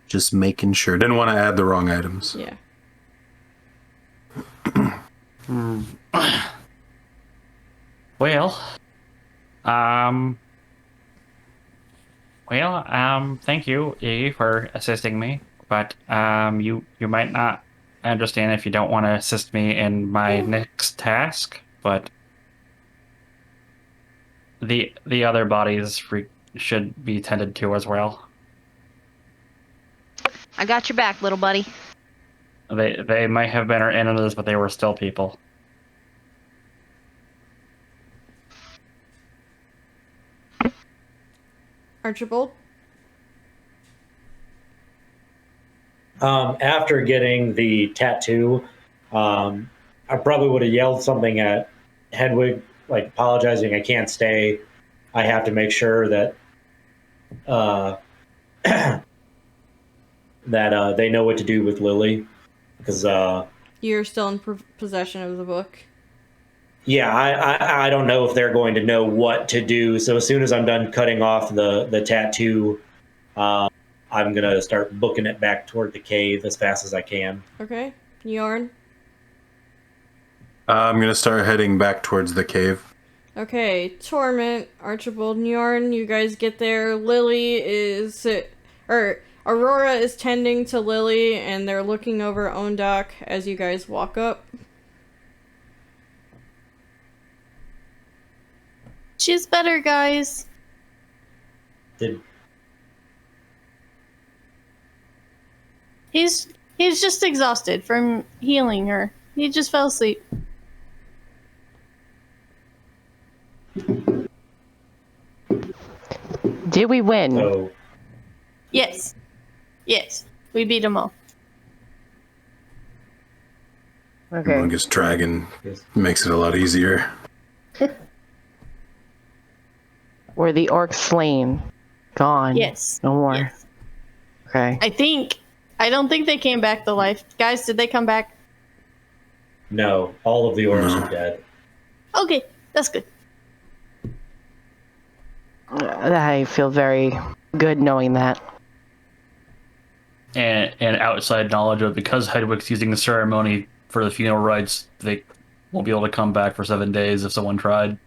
Just making sure. Didn't want to add the wrong items. Yeah. Well, thank you, E, for assisting me, but you might not understand if you don't want to assist me in my next task, but the other bodies should be tended to as well. I got your back, little buddy. They might have been our enemies, but they were still people. Archibald? After getting the tattoo, I probably would have yelled something at Hedwig, like apologizing, I can't stay. I have to make sure that that they know what to do with Lily, because You're still in possession of the book. yeah, I don't know if they're going to know what to do. So as soon as I'm done cutting off the tattoo, I'm gonna start booking it back toward the cave as fast as I can. Okay. Yarn? I'm gonna start heading back towards the cave. Okay, Torment, Archibald, and Yarn, you guys get there. Aurora is tending to Lily, and they're looking over Ondak as you guys walk up. She's better, guys. He's just exhausted from healing her. He just fell asleep. Did we win? So Yes. We beat them all. Okay. Humongous dragon makes it a lot easier. Were the orcs slain? Gone? Yes. No more? Yes. Okay. I think I don't think they came back to life. Guys, did they come back? No, all of the orcs are dead. Okay, that's good. I feel very good knowing that. And outside knowledge of because Hedwig's using the ceremony for the funeral rites, they won't be able to come back for 7 days if someone tried.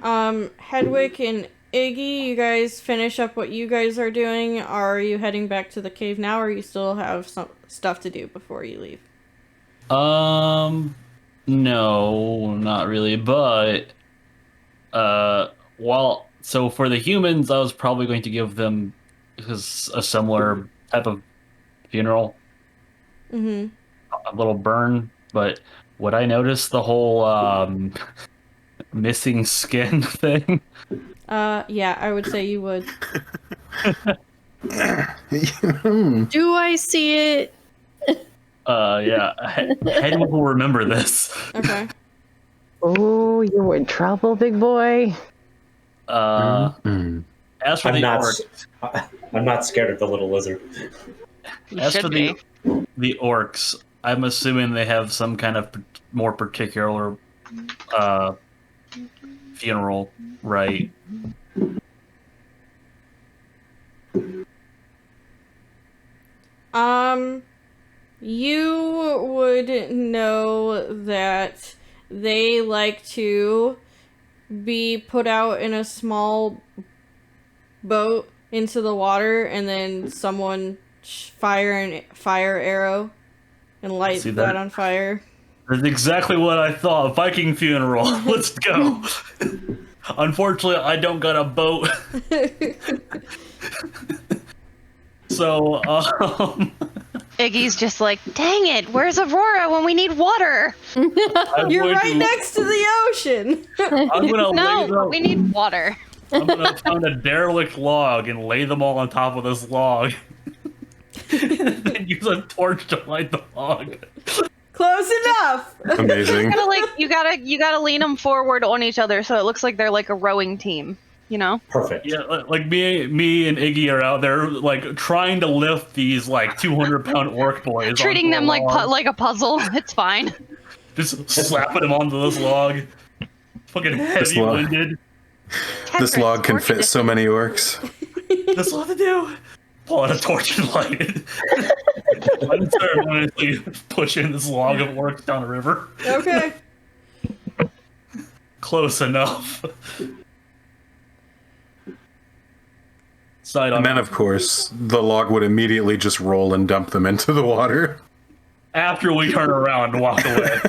Hedwig and Iggy, you guys finish up what you guys are doing. Are you heading back to the cave now, or you still have some stuff to do before you leave? No, not really, but so for the humans, I was probably going to give them a similar type of funeral. Mm-hmm. A little burn, but would I notice the whole missing skin thing? Yeah, I would say you would. Do I see it? Yeah. Hedwig will remember this. Okay. Oh, you're in trouble, big boy. As for I'm the not. orcs, I'm not scared of the little lizard. You as should for be. the orcs, I'm assuming they have some kind of more particular funeral rite. You would know that they like to be put out in a small boat into the water, and then someone fire an fire arrow and light See that that? on fire. That's exactly what I thought. Viking funeral. Let's go. Unfortunately, I don't got a boat. So, Iggy's just like, dang it, where's Aurora when we need water? You're right next to the ocean. I'm gonna No, lay them. we need water. I'm gonna find a derelict log and lay them all on top of this log. And then use a torch to light the log. Close enough. Amazing. You gotta lean them forward on each other so it looks like they're like a rowing team. You know? Perfect. Yeah, like me and Iggy are out there like trying to lift these like 200-pound orc boys. Treating them like a puzzle. It's fine. Just slapping them onto this log. Fucking heavy-winded. This log can fit so many orcs. That's all to do. Pull out a torch and light it. Unceremoniously pushing this log of orcs down a river. Okay. Close enough. Side on And then, of course, the log would immediately just roll and dump them into the water. after we turn around and walk away.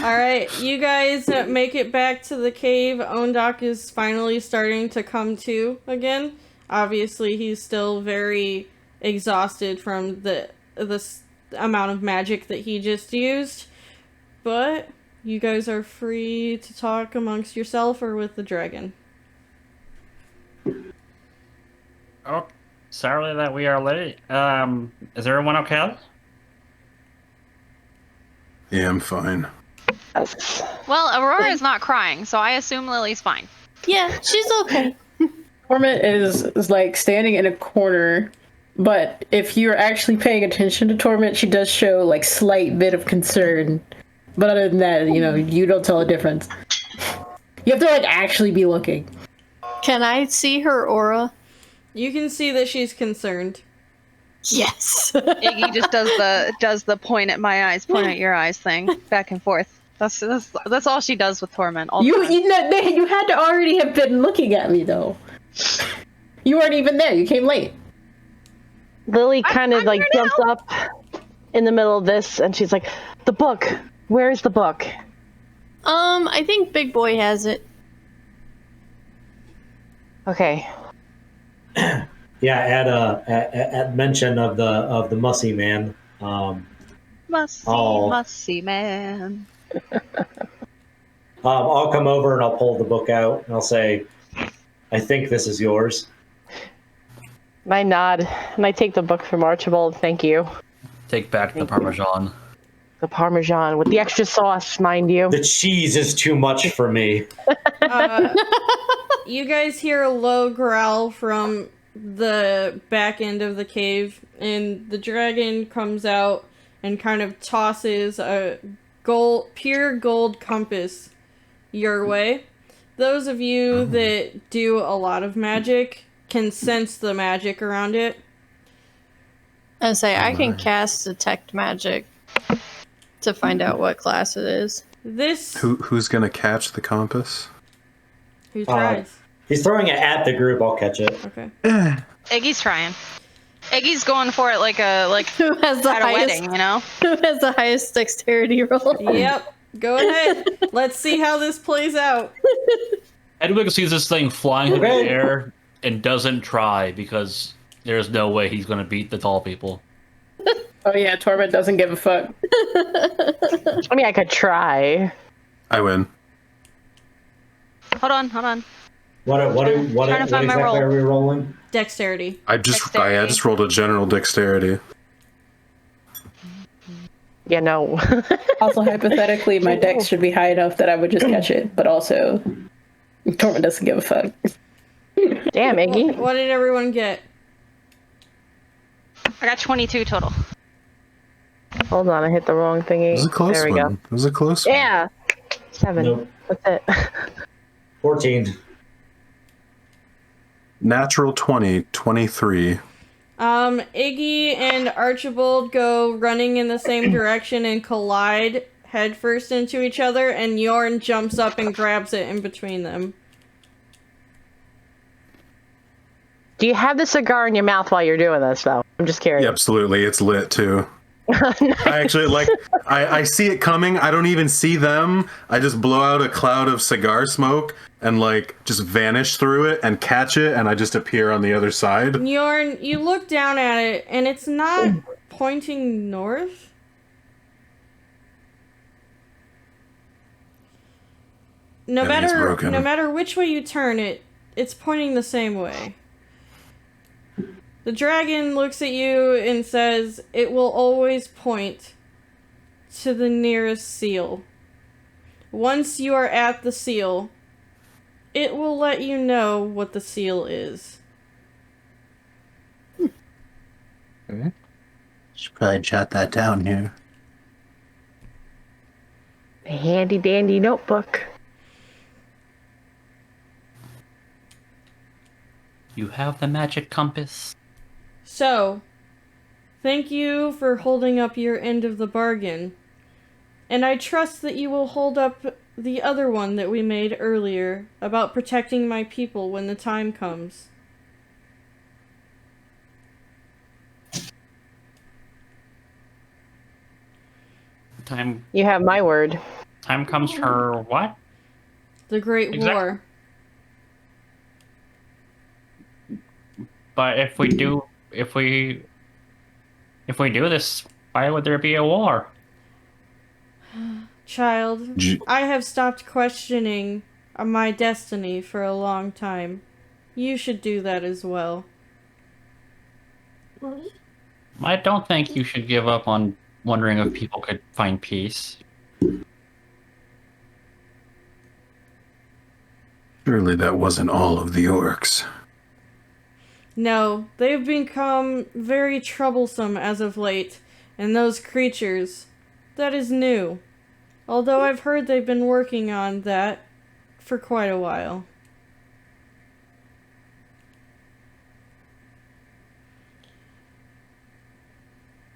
All right, you guys make it back to the cave. Ondok is finally starting to come to again. Obviously, he's still very exhausted from the amount of magic that he just used. But you guys are free to talk amongst yourself or with the dragon. Oh, sorry that we are late. Is everyone okay? Yeah, I'm fine. Well, Aurora's not crying, so I assume Lily's fine. Yeah, she's okay. Torment is like standing in a corner, but if you're actually paying attention to Torment, she does show like slight bit of concern. But other than that, you don't tell a difference. You have to like actually be looking. Can I see her aura? You can see that she's concerned. Yes. Iggy just does the point at my eyes, point at your eyes thing, back and forth. That's all she does with Torment. All the time. You had to already have been looking at me though. You weren't even there. You came late. Lily kind of like jumps up in the middle of this, and she's like, "The book. Where is the book?" I think Big Boy has it. Okay. Yeah, at mention of the Mussy Man. Mussy man. I'll come over and I'll pull the book out and I'll say, "I think this is yours." And I nod, and I take the book from Archibald. Thank you. Take back the Parmesan. The Parmesan with the extra sauce, mind you. The cheese is too much for me. You guys hear a low growl from the back end of the cave, and the dragon comes out and kind of tosses a pure gold compass your way. Those of you that do a lot of magic can sense the magic around it. I say I can cast detect magic to find out what class it is. This Who's gonna catch the compass? who tries? He's throwing it at the group. I'll catch it. Okay. Iggy's trying. Iggy's going for it like Who has the at a highest? wedding, you know? Who has the highest dexterity roll? Yep. Go ahead. Let's see how this plays out. Hedwig sees this thing flying in the Okay. air and doesn't try because there's no way he's going to beat the tall people. Oh yeah, Torment doesn't give a fuck. I mean, I could try. I win. Hold on. What Trying to find my exactly roll. are we rolling? Dexterity. I just rolled a general dexterity. Yeah, no. Also, hypothetically, my dex should be high enough that I would just catch it, but also, Torment doesn't give a fuck. Damn, Iggy. What did everyone get? I got 22 total. Hold on, I hit the wrong thingy. It was a close there we one. go. It was a close one. Yeah. 7. Nope. That's it. 14. Natural 20, 23. Iggy and Archibald go running in the same direction and collide headfirst into each other, and Yorn jumps up and grabs it in between them. Do you have the cigar in your mouth while you're doing this, though? I'm just curious. Yeah, absolutely. It's lit too. I actually I see it coming. I don't even see them. I just blow out a cloud of cigar smoke and just vanish through it and catch it, and I just appear on the other side. Yorn, you look down at it, and it's not pointing north. No Everything's matter broken. no matter which way you turn it, it's pointing the same way. The dragon looks at you and says, "It will always point to the nearest seal. Once you are at the seal, it will let you know what the seal is." Okay. Should probably jot that down here. A handy dandy notebook. You have the magic compass. So, thank you for holding up your end of the bargain. And I trust that you will hold up the other one that we made earlier about protecting my people when the time comes. Time You have my word. comes for what? The Great War. But if we do this, why would there be a war? Child, I have stopped questioning my destiny for a long time. You should do that as well. I don't think you should give up on wondering if people could find peace. Surely that wasn't all of the orcs. No, they've become very troublesome as of late, and those creatures, that is new. Although I've heard they've been working on that for quite a while.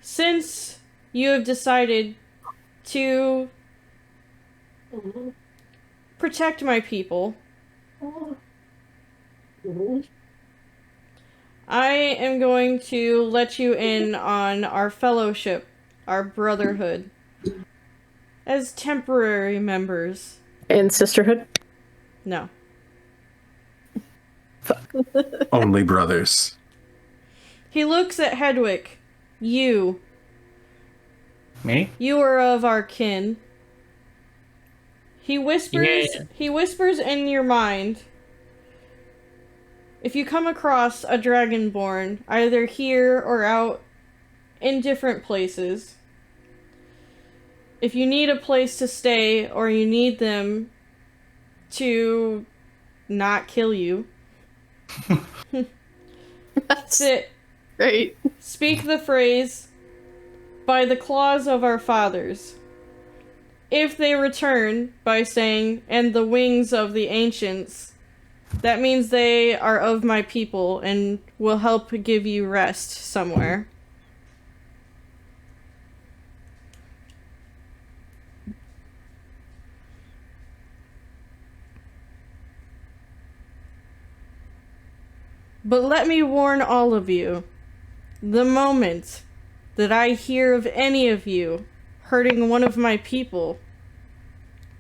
Since you have decided to protect my people, I am going to let you in on our fellowship, our brotherhood, as temporary members. In Sisterhood? No. Only brothers. He looks at Hedwig. You. Me? You are of our kin. He whispers. Yeah. He whispers in your mind. If you come across a dragonborn, either here or out in different places, if you need a place to stay or you need them to not kill you, That's Sit. great. Speak the phrase, by the claws of our fathers. If they return by saying, and the wings of the ancients, that means they are of my people and will help give you rest somewhere. But let me warn all of you, the moment that I hear of any of you hurting one of my people,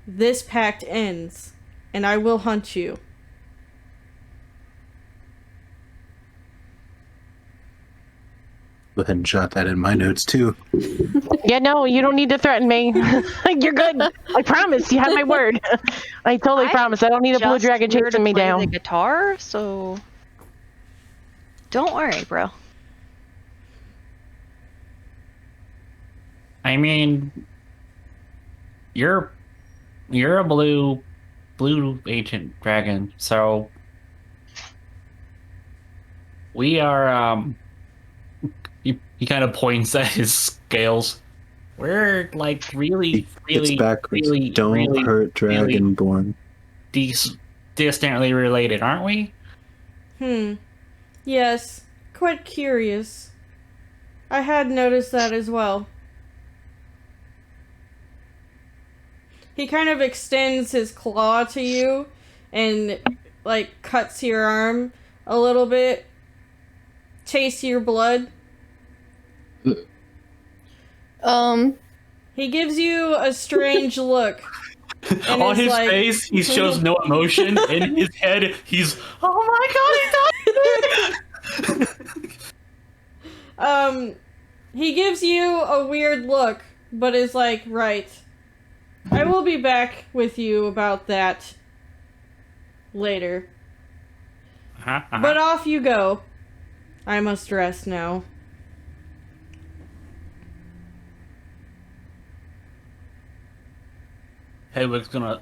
this pact ends, and I will hunt you. Go ahead and jot that in my notes too. Yeah, no, you don't need to threaten me. You're good. I promise. You have my word. I totally promise. I don't need a blue dragon Just here chasing to me play down. the guitar, so don't worry, bro. I mean, you're a blue ancient dragon, so we are he kind of points at his scales. We're like really It's backwards. Don't hurt Dragonborn. Distantly related, aren't we? Yes, quite curious. I had noticed that as well. He kind of extends his claw to you and, like, cuts your arm a little bit. Tastes your blood. He gives you a strange look. And On is his like, face, he shows no emotion. In his head, he's, oh my god, he died! He gives you a weird look, but is like, right. I will be back with you about that later. But off you go. I must rest now. Hedwig's gonna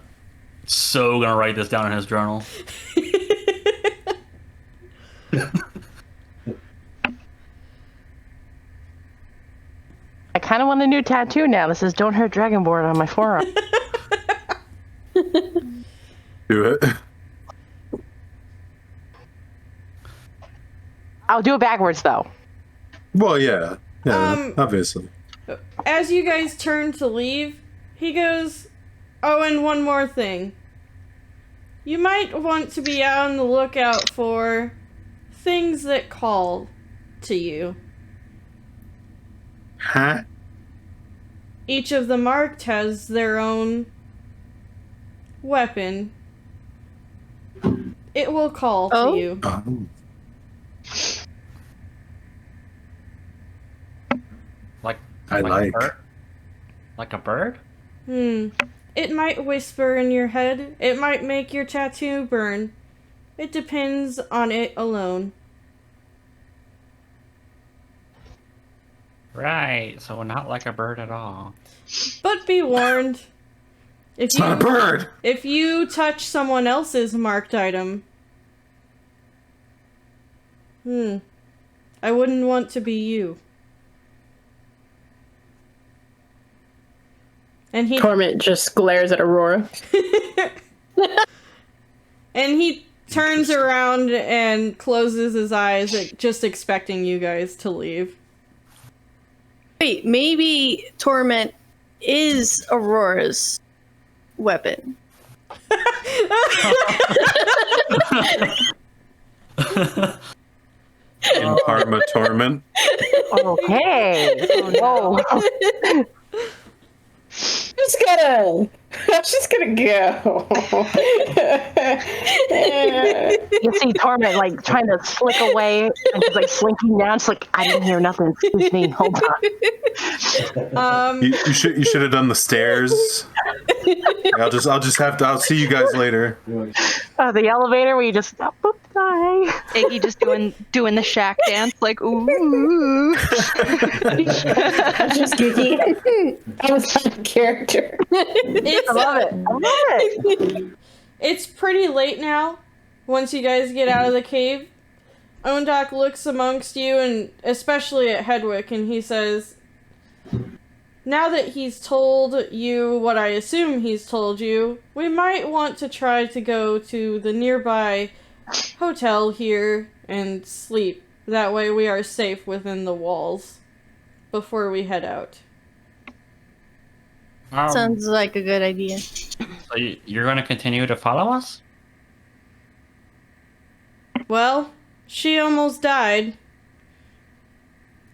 write this down in his journal. I kind of want a new tattoo now. This says "Don't hurt Dragonborn" on my forearm. Do it. I'll do it backwards though. Well, yeah. Yeah, obviously. As you guys turn to leave, he goes, oh, and one more thing. You might want to be out on the lookout for things that call to you. Huh? Each of the marked has their own weapon. It will call to you. Oh. I like. A bird? Like a bird? It might whisper in your head. It might make your tattoo burn. It depends on it alone. Right, so not like a bird at all. But be warned. It's not a bird! If you touch someone else's marked item, I wouldn't want to be you. And Torment just glares at Aurora. And he turns around and closes his eyes, just expecting you guys to leave. Wait, maybe Torment is Aurora's weapon. In Parma Torment. Okay. Oh, no. I'm just gonna go. You see Torment like trying to slick away and she's like slinking down. She's like, I didn't hear nothing. Excuse me. Hold on. You should have done the stairs. I'll see you guys later. The elevator where you just bye. Iggy just doing the shack dance, like ooh. Just geeky. I was out of character. I love it. I love it. It's pretty late now, once you guys get out of the cave. Ondak looks amongst you, and especially at Hedwig, and he says, now that he's told you what I assume he's told you, we might want to try to go to the nearby hotel here and sleep. That way we are safe within the walls before we head out. Sounds like a good idea. So you're going to continue to follow us? Well, she almost died.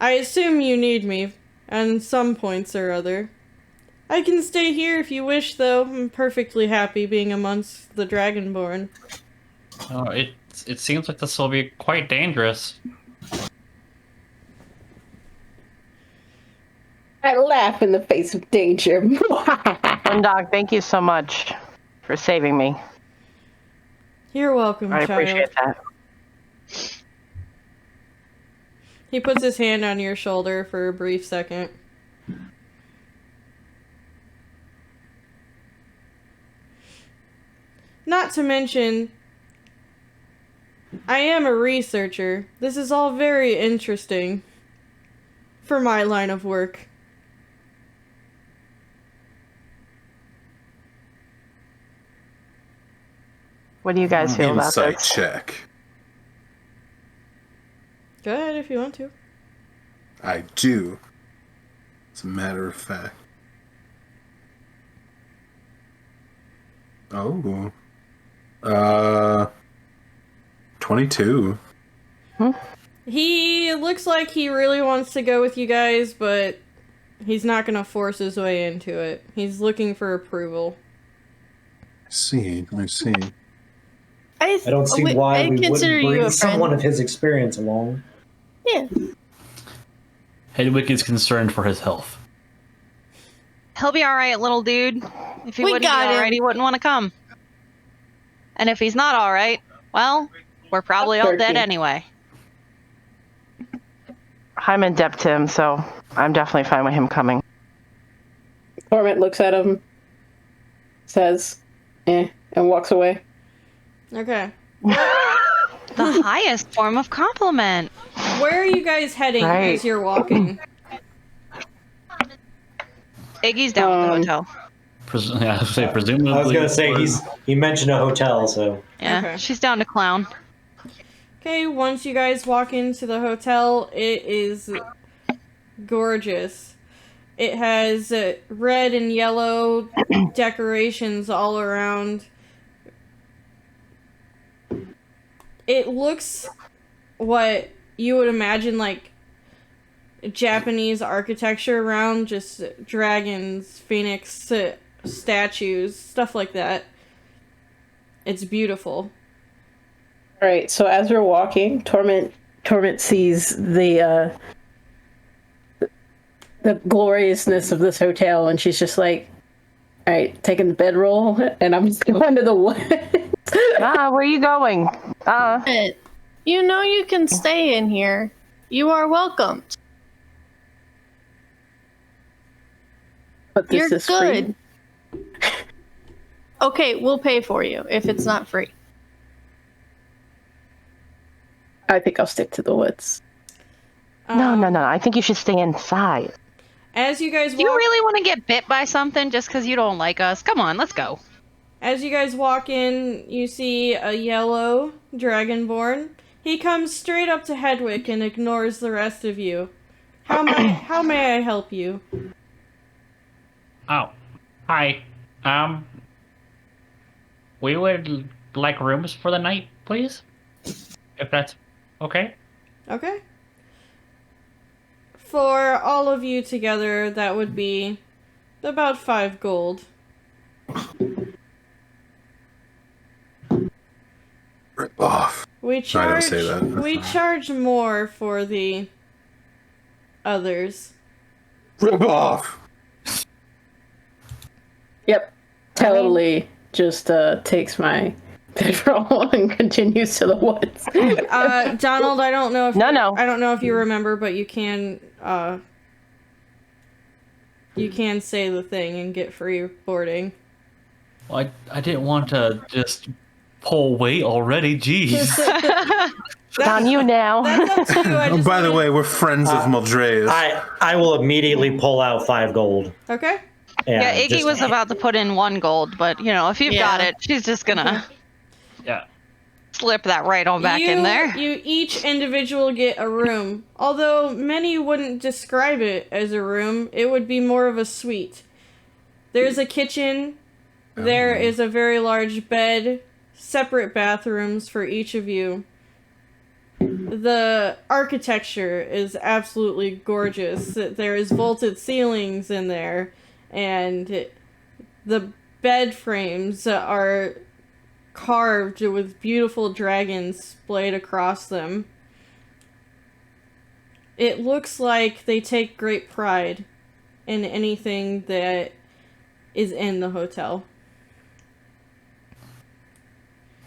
I assume you need me, at some points or other. I can stay here if you wish, though. I'm perfectly happy being amongst the Dragonborn. Oh, it seems like this will be quite dangerous. I laugh in the face of danger. Dog, thank you so much for saving me. You're welcome, I child. appreciate that. He puts his hand on your shoulder for a brief second. Not to mention, I am a researcher. This is all very interesting for my line of work. What do you guys feel about Insight this? check. Go ahead if you want to. I do. As a matter of fact. Oh. 22. He looks like he really wants to go with you guys, but he's not gonna force his way into it. He's looking for approval. I see. I don't see why we consider wouldn't you bring a someone friend. of his experience along. Yeah. Hedwig is concerned for his health. He'll be alright, little dude. If he We wouldn't be got him. alright, he wouldn't want to come. And if he's not alright, well, we're probably all dead Turkey. anyway. I'm in debt to him, so I'm definitely fine with him coming. Torment looks at him, says, and walks away. Okay. The highest form of compliment. Where are you guys heading Right. as you're walking? Iggy's down at the hotel. Yeah, I was gonna say, presumably. I was gonna say he mentioned a hotel, so Yeah, Okay. she's down to clown. Okay, once you guys walk into the hotel, it is gorgeous. It has red and yellow decorations all around. It looks what you would imagine like Japanese architecture around, just dragons, phoenix statues, stuff like that. It's beautiful. All right, so as we're walking, Torment sees the gloriousness of this hotel, and she's just like, all right, taking the bedroll, and I'm just going to the woods. Where are you going? But you know you can stay in here. You are welcome. But this You're is free. good. Okay, we'll pay for you if it's not free. I think I'll stick to the woods. No. I think you should stay inside. As you guys walk, Do you really want to get bit by something just because you don't like us? Come on, let's go. as you guys walk in, you see a yellow dragonborn. He comes straight up to Hedwig and ignores the rest of you. How may I help you? Oh, hi. We would like rooms for the night, please. If that's okay. Okay. For all of you together, that would be about 5 gold. Rip off. We I charge didn't say that. we charge more for the others. Rip off. Yep, totally. Just takes my bedroll and continues to the woods. Donald, I don't know if No. I don't know if you remember, but you can say the thing and get free boarding. Well, I didn't want to just pull weight already. Jeez. on you now. That's up to you. Oh, by the way, we're friends of Muldrea's. I will immediately pull out 5 gold. Okay. And Yeah, Iggy just- was about to put in 1 gold, but if you've got it, she's just gonna Yeah. slip that right on back in there. You each individual get a room. Although many wouldn't describe it as a room, it would be more of a suite. There's a kitchen. There is a very large bed, separate bathrooms for each of you. The architecture is absolutely gorgeous. There is vaulted ceilings in there, and the bed frames are carved with beautiful dragons splayed across them. It looks like they take great pride in anything that is in the hotel.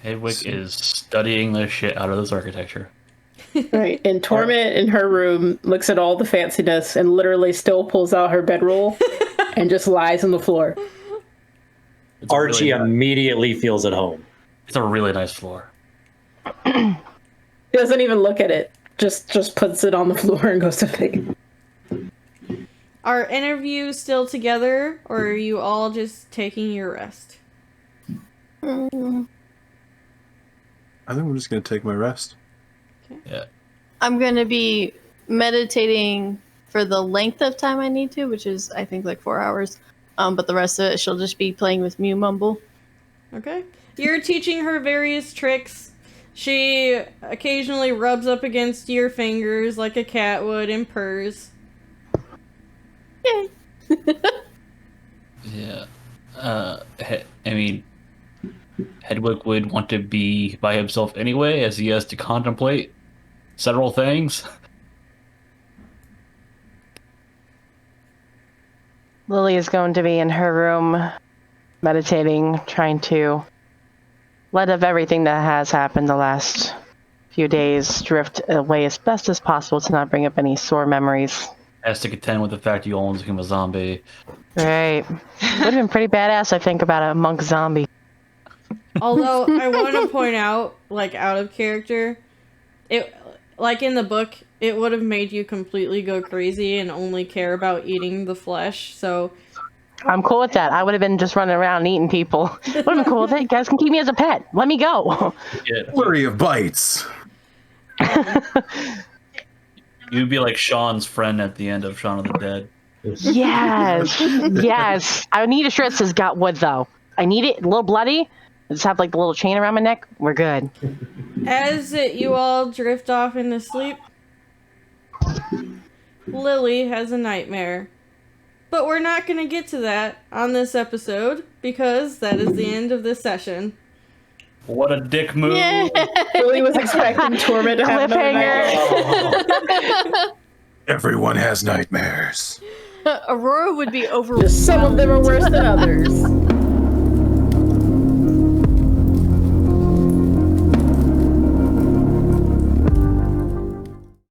Hedwig is studying the shit out of this architecture. Right, and Torment in her room looks at all the fanciness and literally still pulls out her bedroll and just lies on the floor. Archie immediately feels at home. It's a really nice floor. Doesn't even look at it. Just puts it on the floor and goes to sleep. Are any of you still together, or are you all just taking your rest? I think I'm just gonna take my rest. Yeah. I'm going to be meditating for the length of time I need to, which is, I think, like 4 hours. But the rest of it, she'll just be playing with Mew Mumble. Okay. You're teaching her various tricks. She occasionally rubs up against your fingers like a cat would and purrs. Yay! Yeah. I mean, Hedwig would want to be by himself anyway, as he has to contemplate several things. Lily is going to be in her room, meditating, trying to let of everything that has happened the last few days drift away as best as possible to not bring up any sore memories. Has to contend with the fact you almost became a zombie. Right. Would have been pretty badass, I think, about a monk zombie. Although, I want to point out, like, out of character, it, like in the book, it would have made you completely go crazy and only care about eating the flesh, so... I'm cool with that. I would have been just running around eating people. Would have been cool with it. You guys can keep me as a pet. Let me go. Yeah. Flurry of bites. You'd be like Sean's friend at the end of Shaun of the Dead. Yes. Yes. I need a shirt that says got wood, though. I need it a little bloody. I just have like the little chain around my neck. We're good. As you all drift off into sleep, Lily has a nightmare. But we're not going to get to that on this episode, because that is the end of this session. What a dick move. Yeah. Lily was expecting Torment to have another nightmare. Everyone has nightmares. Aurora would be overwhelmed. Some of them are worse than others.